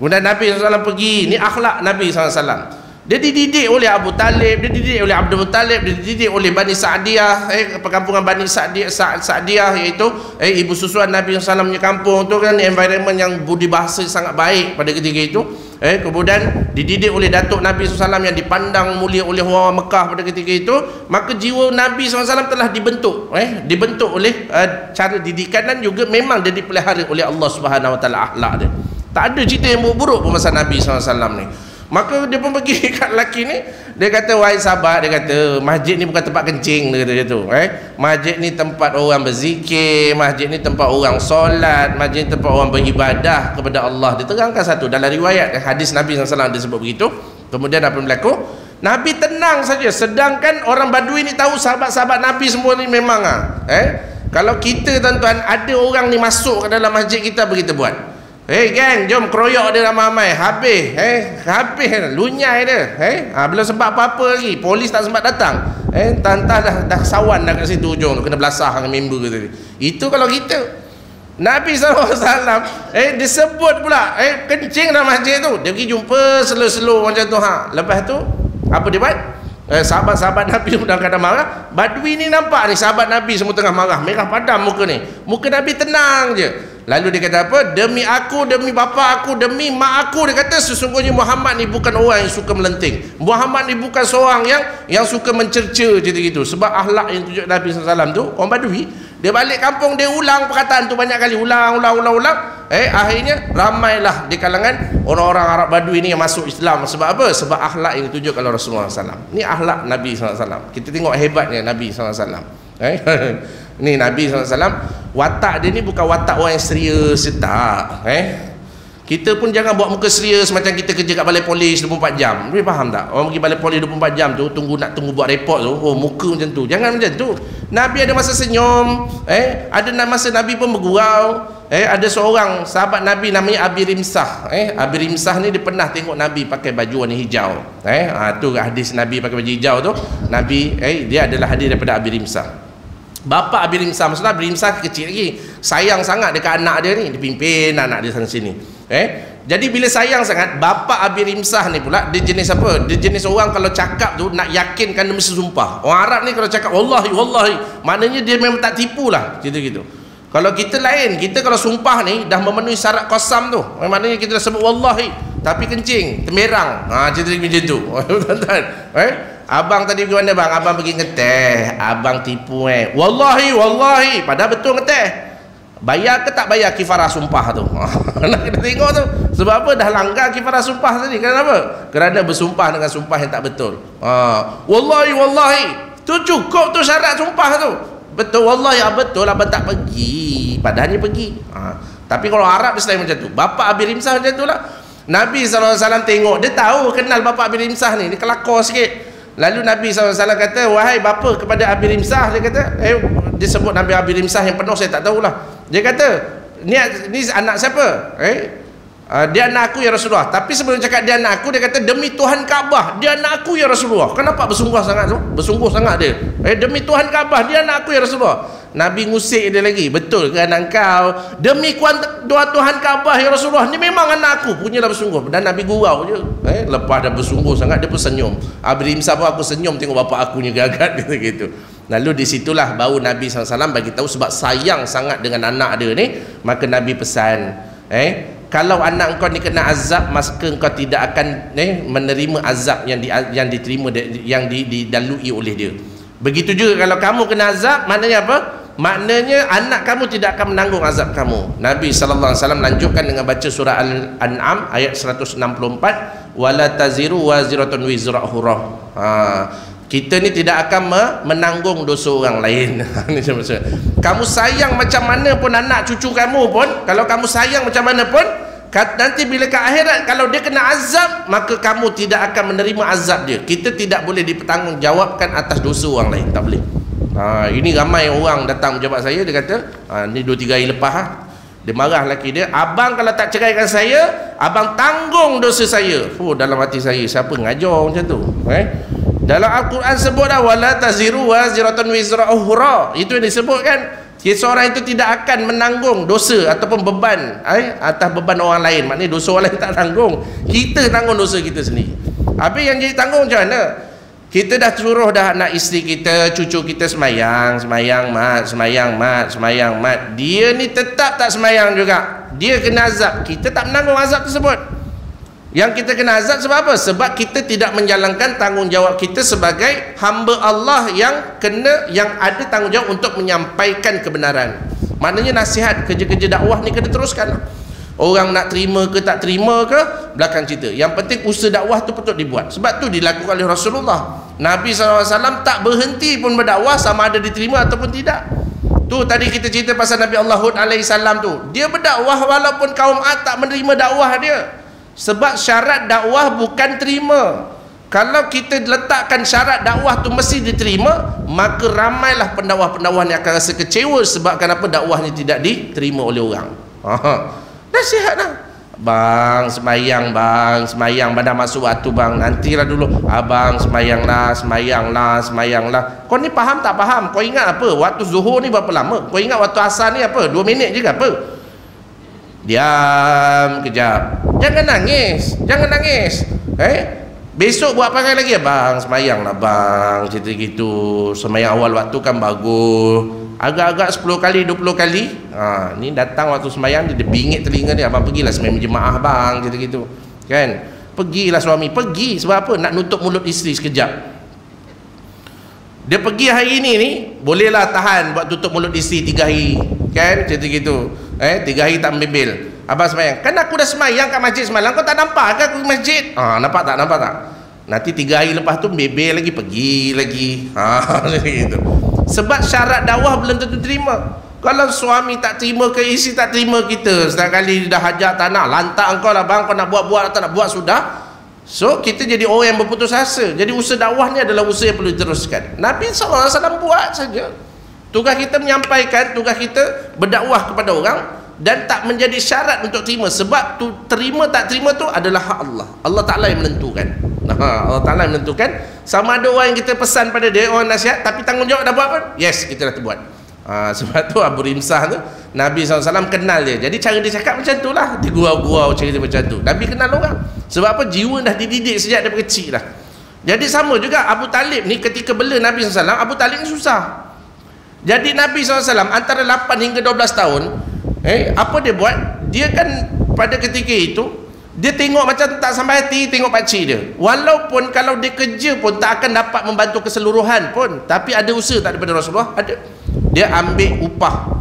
Kemudian Nabi SAW pergi. Ni akhlak Nabi SAW. Dia dididik oleh Abu Talib, dia dididik oleh Abdul Muttalib, dia dididik oleh Bani Sa'diyah, perkampungan Bani Sa'diyah, iaitu ibu susuan Nabi SAW punya kampung tu kan, environment yang budi bahasa sangat baik pada ketika itu. Kemudian dididik oleh datuk Nabi SAW yang dipandang mulia oleh orang Mekah pada ketika itu. Maka jiwa Nabi SAW telah dibentuk, dibentuk oleh cara didikan, dan juga memang dia dipelihara oleh Allah Subhanahu Wa Taala akhlak dia. Tak ada cerita yang buruk-buruk pasal Nabi SAW ni. Maka dia pun pergi kat lelaki ni, dia kata, wahai sahabat, dia kata, masjid ni bukan tempat kencing, dia kata dia tu. Masjid ni tempat orang berzikir, masjid ni tempat orang solat, masjid ni tempat orang beribadah kepada Allah. Dia terangkan satu dalam riwayat hadis Nabi SAW dia sebut begitu. Kemudian apa yang berlaku? Nabi tenang saja, sedangkan orang Badui ni tahu sahabat-sahabat Nabi semua ni memang kalau kita tuan-tuan ada orang ni masuk ke dalam masjid kita, begitu buat. Gang, jom keroyok dia ramai-ramai. Habis lunyai dia. Belum sempat apa-apa lagi, polis tak sempat datang. Tantah dah sawan dah kat situ ujung tu, kena belasah dengan member ke tadi. Itu kalau kita. Nabi SAW disebut pula kencing dalam masjid tu, dia pergi jumpa slow-slow macam tu. Lepas tu apa dia buat? Sahabat-sahabat Nabi sudah kadang marah. Badui ni nampak ni sahabat Nabi semua tengah marah, merah padam muka ni. Muka Nabi tenang je. Lalu dia kata apa? Demi aku, demi bapa aku, demi mak aku, dia kata sesungguhnya Muhammad ni bukan orang yang suka melenting. Muhammad ni bukan seorang yang suka mencerca gitu. Sebab akhlak yang tunjuk Nabi SAW tu, orang Badui, dia balik kampung dia ulang perkataan tu banyak kali, ulang. Akhirnya ramailah di kalangan orang-orang Arab Badui ni yang masuk Islam. Sebab apa? Sebab akhlak yang ditunjuk oleh Rasulullah SAW. Ni akhlak Nabi SAW. Kita tengok hebatnya Nabi SAW. Ni Nabi SAW, watak dia ni bukan watak orang yang serius, tak. Kita pun jangan buat muka serius macam kita kerja kat balai polis 24 jam. Boleh faham tak? Orang pergi balai polis 24 jam tu, nak tunggu buat report tu, muka macam tu. Jangan macam tu. Nabi ada masa senyum, ada masa Nabi pun bergurau. Ada seorang sahabat Nabi namanya Abi Rimsah. Abi Rimsah ni dia pernah tengok Nabi pakai baju warna hijau. Tu hadis Nabi pakai baju hijau tu. Nabi dia adalah hadis daripada Abi Rimsah. Bapa Abi Rimsah, maksudnya Abi Rimsah kecil lagi, sayang sangat dekat anak dia ni, dia pimpin anak dia sana sini. Jadi bila sayang sangat, bapa Abi Rimsah ni pula dia jenis apa? Dia jenis orang kalau cakap tu nak yakinkan dia mesti sumpah. Orang Arab ni kalau cakap wallahi, maknanya dia memang tak tipu lah, gitu. Kalau kita lain, kita kalau sumpah ni dah memenuhi syarat qasam tu, maknanya kita dah sebut wallahi tapi kencing, temerang. Cerita macam tu. Tuan-tuan, abang tadi pergi mana bang? Abang pergi ngeteh. Abang tipu wallahi, padahal betul ngeteh. Bayar ke tak bayar kifarah sumpah tu? Nak kita tengok tu. Sebab apa? Dah langgar kifarah sumpah tadi. Kenapa? Kerana bersumpah dengan sumpah yang tak betul. Wallahi tu cukup tu syarat sumpah tu. Betul wallahi, betul abang tak pergi, padahal dia pergi. Tapi kalau Arab dia selain macam tu. Bapa Abi Rimsah macam tu lah. Nabi SAW tengok, dia tahu, kenal bapa Abi Rimsah ni, dia kelakar sikit. Lalu Nabi SAW kata, wahai bapa kepada Abi Rimsah, dia kata, dia sebut Nabi Abi Rimsah yang penuh saya tak tahulah. Dia kata, ni anak siapa? Dia anak aku ya Rasulullah. Tapi sebelum cakap dia anak aku, dia kata demi Tuhan Kaabah, dia anak aku ya Rasulullah. Kenapa bersungguh sangat tu? Bersungguh sangat dia. Demi Tuhan Kaabah, dia anak aku ya Rasulullah. Nabi ngusik dia lagi, betul ke anak kau? Demi Tuhan Kaabah ya Rasulullah, ni memang anak aku. Punyalah bersungguh. Dan Nabi gurau je. Lepas dah bersungguh sangat, dia pun senyum. Abi Rimsah pun, aku senyum tengok bapa aku ni gagat gitu. Lalu disitulah baru Nabi SAW bagi tahu, sebab sayang sangat dengan anak dia ni, maka Nabi pesan, kalau anak engkau ni kena azab, maka engkau tidak akan menerima azab yang diterima, yang didalui oleh dia. Begitu juga kalau kamu kena azab, maknanya apa? Maknanya anak kamu tidak akan menanggung azab kamu. Nabi SAW lanjutkan dengan baca surah Al-An'am ayat 164, wala taziru waziratun wizra ukhra. Kita ni tidak akan menanggung dosa orang lain. Kamu sayang macam mana pun anak cucu kamu pun, kalau kamu sayang macam mana pun, nanti bila ke akhirat kalau dia kena azab, maka kamu tidak akan menerima azab dia. Kita tidak boleh dipertanggungjawabkan atas dosa orang lain, tak boleh. Ini ramai orang datang menjawab saya, dia kata ni 2-3 hari lepas dia marah lelaki dia, abang kalau tak ceraikan saya, abang tanggung dosa saya. Dalam hati saya, siapa ngajar macam tu? Dalam Al-Quran sebut dah, wala taziru waziratun wizra ukhra. Itu yang disebut kan, seorang itu tidak akan menanggung dosa ataupun beban atas beban orang lain. Maknanya dosa orang lain tak tanggung, kita tanggung dosa kita sendiri. Habis yang jadi tanggung macam mana? Kita dah suruh dah anak isteri kita, cucu kita semayang mat. Dia ni tetap tak semayang juga, dia kena azab. Kita tak menanggung azab tersebut. Yang kita kena azab sebab apa? Sebab kita tidak menjalankan tanggungjawab kita sebagai hamba Allah yang ada tanggungjawab untuk menyampaikan kebenaran. Maknanya nasihat, kerja-kerja dakwah ni kena teruskan. Orang nak terima ke tak terima ke belakang cerita, yang penting usaha dakwah tu betul dibuat. Sebab tu dilakukan oleh Rasulullah. Nabi SAW tak berhenti pun berdakwah, sama ada diterima ataupun tidak. Tu tadi kita cerita pasal Nabi Allah Hud AS tu, dia berdakwah walaupun kaum Ad tak menerima dakwah dia. Sebab syarat dakwah bukan terima. Kalau kita letakkan syarat dakwah tu mesti diterima, maka ramailah pendakwah-pendakwah yang akan rasa kecewa sebab kenapa dakwahnya tidak diterima oleh orang. Nasihat lah, bang semayang dah masuk waktu bang, nantilah dulu abang semayanglah. Kau ni faham tak faham? Kau ingat apa? Waktu zuhur ni berapa lama? Kau ingat waktu asar ni apa? 2 minit je ke apa? Diam kejap, jangan nangis. Besok buat apa lagi? Bang semayanglah bang, cerita gitu. Semayang awal waktu kan bagus, agak-agak 10 kali 20 kali. Ni datang waktu semayang dia bingit telinga dia, abang pergilah semayang jemaah bang, cerita gitu kan. Pergilah suami, pergi sebab apa? Nak nutup mulut isteri sekejap. Dia pergi hari ini ni, bolehlah tahan buat tutup mulut isteri 3 hari kan, cerita gitu. 3 hari tak membebel. Abang semayang, kan aku dah semayang kat masjid semalam, kau tak nampak ke aku ke masjid? Nampak tak? Nanti 3 hari lepas tu bebel lagi, pergi lagi. Gitu. Sebab syarat dakwah belum tentu terima. Kalau suami tak terima ke isteri tak terima kita, setiap kali dah hajat tanah, lantak engkau lah bang, kau nak buat atau nak buat sudah. So kita jadi orang yang berputus asa. Jadi usaha dakwah ni adalah usaha yang perlu diteruskan. Nabi SAW buat saja. Tugas kita menyampaikan, tugas kita berdakwah kepada orang, dan tak menjadi syarat untuk terima. Sebab tu terima tak terima tu adalah hak Allah. Allah Ta'ala yang menentukan. Allah Ta'ala yang menentukan. Sama ada orang yang kita pesan pada dia, orang nasihat, tapi tanggungjawab dah buat apa? Yes, kita dah terbuat. Sebab tu Abu Rimsah tu, Nabi SAW kenal dia. Jadi cara dia cakap macam tu lah, dia gurau-gurau cerita macam tu. Nabi kenal orang. Sebab apa? Jiwa dah dididik sejak daripada kecil dah. Jadi sama juga Abu Talib ni, ketika bela Nabi SAW, Abu Talib ni susah. Jadi Nabi SAW antara 8 hingga 12 tahun, apa dia buat? Dia kan pada ketika itu dia tengok macam tak sampai hati tengok pakcik dia. Walaupun kalau dia kerja pun tak akan dapat membantu keseluruhan pun, tapi ada usaha tak daripada Rasulullah? Ada. Dia ambil upah.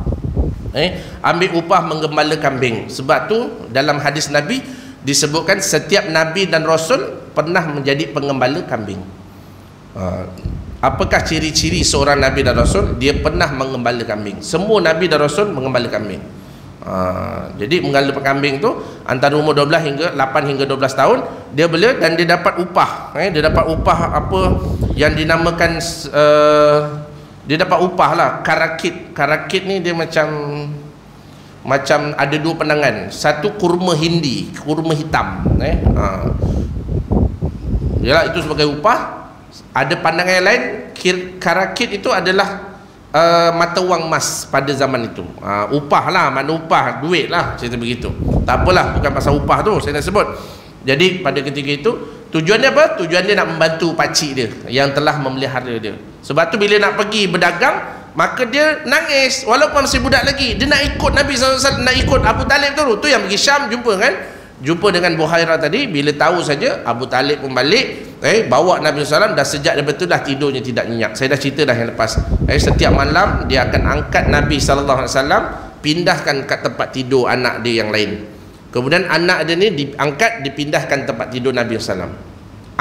Ambil upah menggembala kambing. Sebab tu dalam hadis Nabi disebutkan setiap Nabi dan Rasul pernah menjadi pengembala kambing. Apakah ciri-ciri seorang Nabi dan Rasul? Dia pernah mengembala kambing. Semua Nabi dan Rasul mengembala kambing. Jadi menggembala kambing tu antara umur 8 hingga 12 tahun dia bela, dan dia dapat upah. Dia dapat upah apa yang dinamakan dia dapat upah lah, karakit ni dia macam ada 2 pandangan. Satu kurma hindi, kurma hitam. Yalah, itu sebagai upah. Ada pandangan yang lain, karakit itu adalah mata wang emas pada zaman itu. Upah lah, mana upah, duit lah, cerita begitu. Tak apalah, bukan pasal upah tu saya nak sebut. Jadi pada ketika itu tujuannya apa? Tujuan dia nak membantu pakcik dia yang telah memelihara dia. Sebab tu bila nak pergi berdagang, maka dia nangis walaupun masih budak lagi. Dia nak ikut Nabi SAW, nak ikut Abu Talib tu. Tu yang pergi Syam, jumpa kan, jumpa dengan Buhairah tadi. Bila tahu saja Abu Talib pun balik, bawa Nabi SAW. Dah sejak daripada tu dah tidurnya tidak nyenyak. Saya dah cerita dah yang lepas. Setiap malam dia akan angkat Nabi SAW, pindahkan kat tempat tidur anak dia yang lain. Kemudian anak dia ni diangkat, dipindahkan tempat tidur Nabi SAW.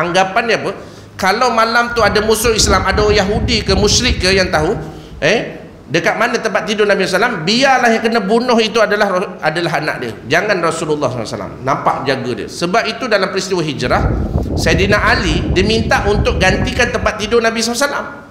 Anggapannya apa? Kalau malam tu ada musuh Islam, ada orang Yahudi ke musyrik ke yang tahu, dekat mana tempat tidur Nabi SAW, biarlah yang kena bunuh itu adalah anak dia, jangan Rasulullah SAW. Nampak jaga dia. Sebab itu dalam peristiwa hijrah, Sayyidina Ali diminta untuk gantikan tempat tidur Nabi SAW.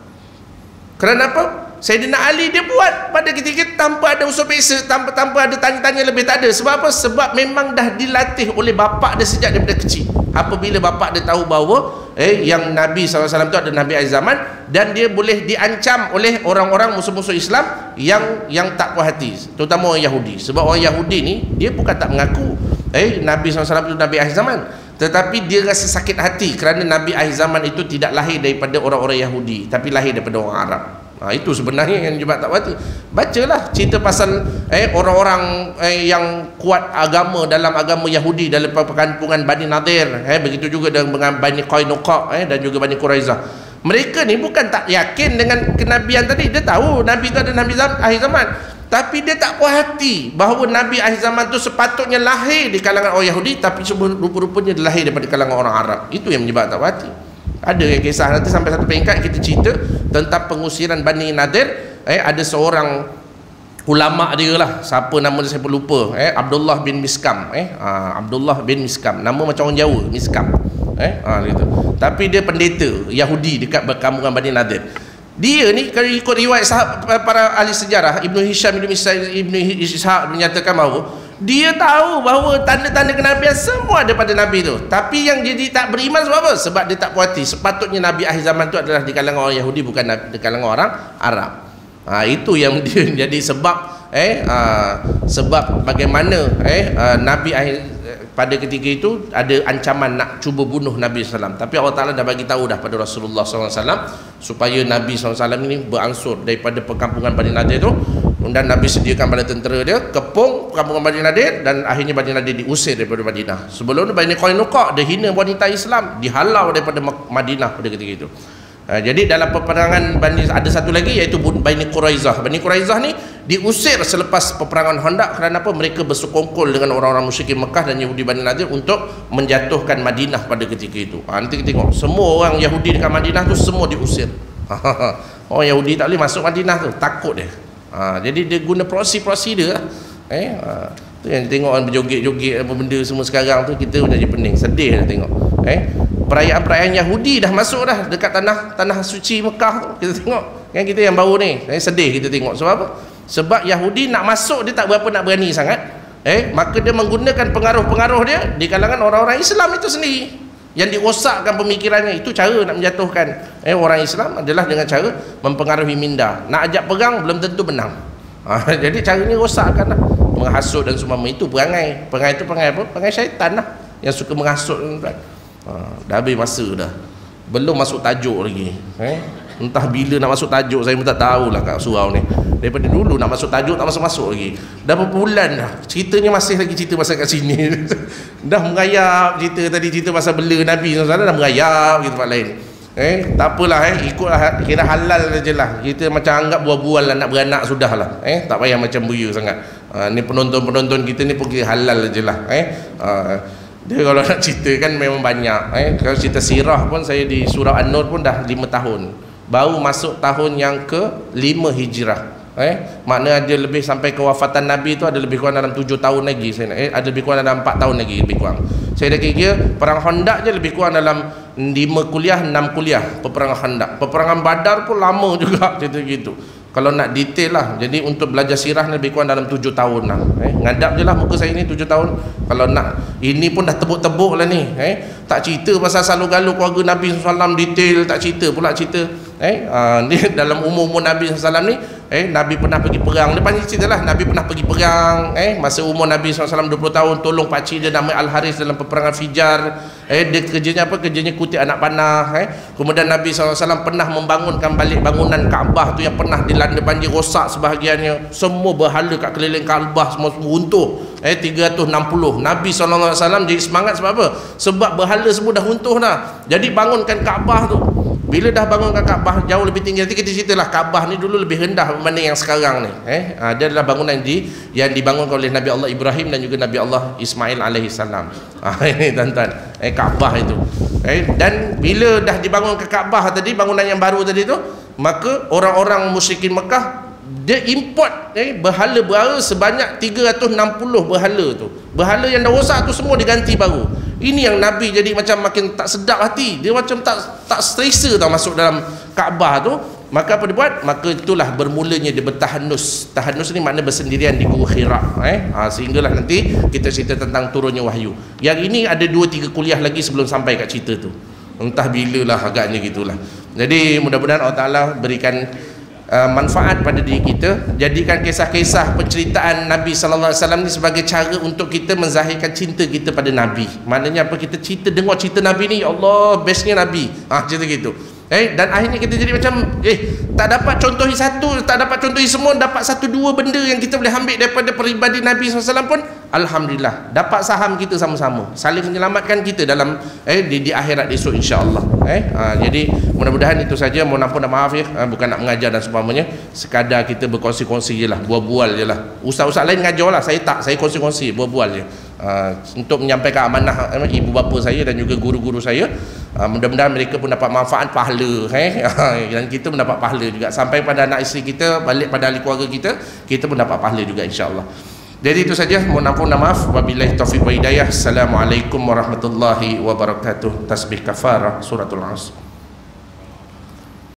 Kerana apa? Sayyidina Ali dia buat pada ketika tanpa ada usul peksa, tanpa ada tanya-tanya lebih, tak ada. Sebab apa? Sebab memang dah dilatih oleh bapak dia sejak daripada kecil. Apabila bapak dia tahu bahawa yang Nabi SAW itu adalah Nabi akhir zaman, dan dia boleh diancam oleh orang-orang musuh-musuh Islam yang tak puas hati, terutama orang Yahudi. Sebab orang Yahudi ni dia bukan tak mengaku Nabi SAW itu Nabi akhir zaman, tetapi dia rasa sakit hati kerana Nabi akhir zaman itu tidak lahir daripada orang-orang Yahudi, tapi lahir daripada orang Arab. Itu sebenarnya yang juga tak berhati. Bacalah cerita pasal orang-orang yang kuat agama dalam agama Yahudi dalam perkampungan Bani Nadir, begitu juga dengan Bani Qainuqa dan juga Bani Quraizah. Mereka ni bukan tak yakin dengan kenabian tadi, dia tahu Nabi itu ada Nabi akhir zaman, tapi dia tak puas hati bahawa Nabi akhir zaman tu sepatutnya lahir di kalangan orang Yahudi, tapi rupa-rupanya dia lahir daripada kalangan orang Arab. Itu yang menyebabkan tak puas hati. Ada yang kisah nanti sampai satu peringkat kita cerita tentang pengusiran Bani Nadir. Ada seorang ulama dia lah, siapa nama dia saya pun lupa, Abdullah bin Miskam, Abdullah bin Miskam, nama macam orang Jawa, Miskam, gitu. Tapi dia pendeta Yahudi dekat perkampungan Bani Nadir. Dia ni kalau ikut riwayat para ahli sejarah, Ibnu Hisham, Ibnu Ishaq menyatakan bahawa dia tahu bahawa tanda-tanda kenabian semua ada pada Nabi tu, tapi yang jadi tak beriman sebab apa? Sebab dia tak puas hati. Sepatutnya Nabi akhir zaman tu adalah di kalangan orang Yahudi, bukan di kalangan orang Arab. Itu yang dia jadi sebab sebab bagaimana Nabi akhir pada ketika itu ada ancaman nak cuba bunuh Nabi SAW, tapi Allah Ta'ala dah bagi tahu dah pada Rasulullah SAW supaya Nabi SAW ini beransur daripada perkampungan Bani Nadir tu, dan Nabi sediakan bala tentera dia kepung perkampungan Bani Nadir, dan akhirnya Bani Nadir diusir daripada Madinah. Sebelum tu Bani Qainuqa dia hina wanita Islam, dihalau daripada Madinah pada ketika itu. Jadi dalam peperangan ada satu lagi, iaitu Bani Quraizah. Bani Quraizah ni diusir selepas peperangan Khandaq. Kerana apa? Mereka bersekongkol dengan orang-orang musyrikin Mekah dan Yahudi Bani Nadir untuk menjatuhkan Madinah pada ketika itu. Nanti kita tengok semua orang Yahudi dekat Madinah tu semua diusir. Orang Yahudi tak boleh masuk Madinah tu, takut dia. Jadi dia guna proksi dia lah. Tu yang tengok orang berjoget-joget apa benda semua sekarang tu, kita pun jadi pening, sedih dah tengok. Perayaan-perayaan Yahudi dah masuk dah dekat tanah suci Mekah tu. Kita tengok yang kita yang baru ni, sedih kita tengok. Sebab apa? Sebab Yahudi nak masuk dia tak berapa nak berani sangat. Maka dia menggunakan pengaruh-pengaruh dia di kalangan orang-orang Islam itu sendiri, yang dirosakkan pemikirannya. Itu cara nak menjatuhkan orang Islam adalah dengan cara mempengaruhi minda. Nak ajak perang belum tentu menang. Jadi caranya rosakkan lah, menghasut dan semua. Itu perangai itu perangai apa? Perangai syaitan lah, yang suka menghasut. Dah habis masa dah, belum masuk tajuk lagi. Entah bila nak masuk tajuk, saya pun tak tahulah kat surau ni. Daripada dulu nak masuk tajuk tak masuk-masuk lagi. Dah berapa bulan dah ceritanya masih lagi cerita pasal kat sini. Dah merayap cerita tadi, cerita pasal bela Nabi SAW dah merayap gitu tempat lain. Tak apalah, ikutlah, kira halal je lah. Kita macam anggap buah-buah lah, nak beranak sudah lah. Tak payah macam buaya sangat. Ni penonton-penonton kita ni pun kira halal je lah. Dia kalau nak cerita kan memang banyak. Kalau cerita sirah pun, saya di surau An-Nur pun dah 5 tahun. Baru masuk tahun yang ke-5 hijrah. Makna ada lebih sampai kewafatan Nabi tu ada lebih kurang dalam 7 tahun lagi. Ada lebih kurang dalam 4 tahun lagi lebih kurang. Saya dah kira perang Khandaq je lebih kurang dalam 5 kuliah, 6 kuliah peperangan Khandaq. Peperangan Badar pun lama juga cerita gitu. Kalau nak detail lah, jadi untuk belajar sirah lebih kurang dalam 7 tahun lah. Ngadap je lah muka saya ni 7 tahun. Kalau nak, ini pun dah tebuk-tebuk lah ni. Tak cerita pasal salu-galu keluarga Nabi SAW detail, tak cerita pula cerita. Ni dalam umur-umur Nabi SAW ni, Nabi pernah pergi perang. Dia panggil cerita lah, Nabi pernah pergi perang. Masa umur Nabi SAW 20 tahun, tolong pakcik dia nama Al-Haris dalam peperangan Fijar. Dia kerjanya apa? Kerjanya kutip anak panah. Kemudian Nabi SAW pernah membangunkan balik bangunan Kaabah tu yang pernah dilanda banjir, rosak sebahagiannya. Semua berhala kat keliling Kaabah semua runtuh. 360. Nabi SAW jadi semangat sebab apa? Sebab berhala semua dah runtuh dah. Jadi bangunkan Kaabah tu. Bila dah bangunkan Kaabah jauh lebih tinggi, nanti kita ceritalah Kaabah ni dulu lebih rendah berbanding yang sekarang ni. Dia adalah bangunan yang dibangunkan oleh Nabi Allah Ibrahim dan juga Nabi Allah Ismail alaihissalam. Ini tuan-tuan, Kaabah itu. Dan bila dah dibangunkan Kaabah tadi, bangunan yang baru tadi tu, maka orang-orang musyrikin Mekah dia import berhala-berhala sebanyak 360 berhala tu. Berhala yang dah rosak tu semua diganti baru. Ini yang Nabi jadi macam makin tak sedap hati. Dia macam tak selesa tau masuk dalam Kaabah tu. Maka apa dia buat? Maka itulah bermulanya dia bertahanus. Tahanus ni makna bersendirian di Gua Hira. Sehinggalah nanti kita cerita tentang turunnya wahyu. Yang ini ada 2-3 kuliah lagi sebelum sampai kat cerita tu. Entah bila lah, agaknya gitulah. Jadi mudah-mudahan Allah Ta'ala berikan manfaat pada diri kita. Jadikan kisah-kisah penceritaan Nabi SAW ni sebagai cara untuk kita menzahirkan cinta kita pada Nabi. Maknanya apa? Kita dengar cerita Nabi ni, ya Allah, bestnya Nabi. Cerita gitu. Dan akhirnya kita jadi macam tak dapat contohi satu, tak dapat contohi semua, dapat 1-2 benda yang kita boleh ambil daripada peribadi Nabi SAW pun alhamdulillah, dapat saham kita sama-sama, saling menyelamatkan kita dalam di akhirat esok insya-Allah. Jadi mudah-mudahan itu saja. Mohon ampun dan maaf ya, bukan nak mengajar dan sebagainya, sekadar kita berkongsi-kongsi jelah, bual-bual jelah. Ustaz-ustaz lain ngajar lah, saya tak, saya kongsi-kongsi, bual-bual je. Untuk menyampaikan amanah ibu bapa saya dan juga guru-guru saya. Mudah-mudahan mereka pun dapat manfaat pahala, dan kita pun dapat pahala juga, sampai pada anak isteri kita, balik pada ahli keluarga kita, kita pun dapat pahala juga insya-Allah. Jadi itu saja, mohon ampun dan maaf. Wabillahi taufiq wa hidayah. Assalamualaikum warahmatullahi wabarakatuh. Tasbih kafarah suratul Asr.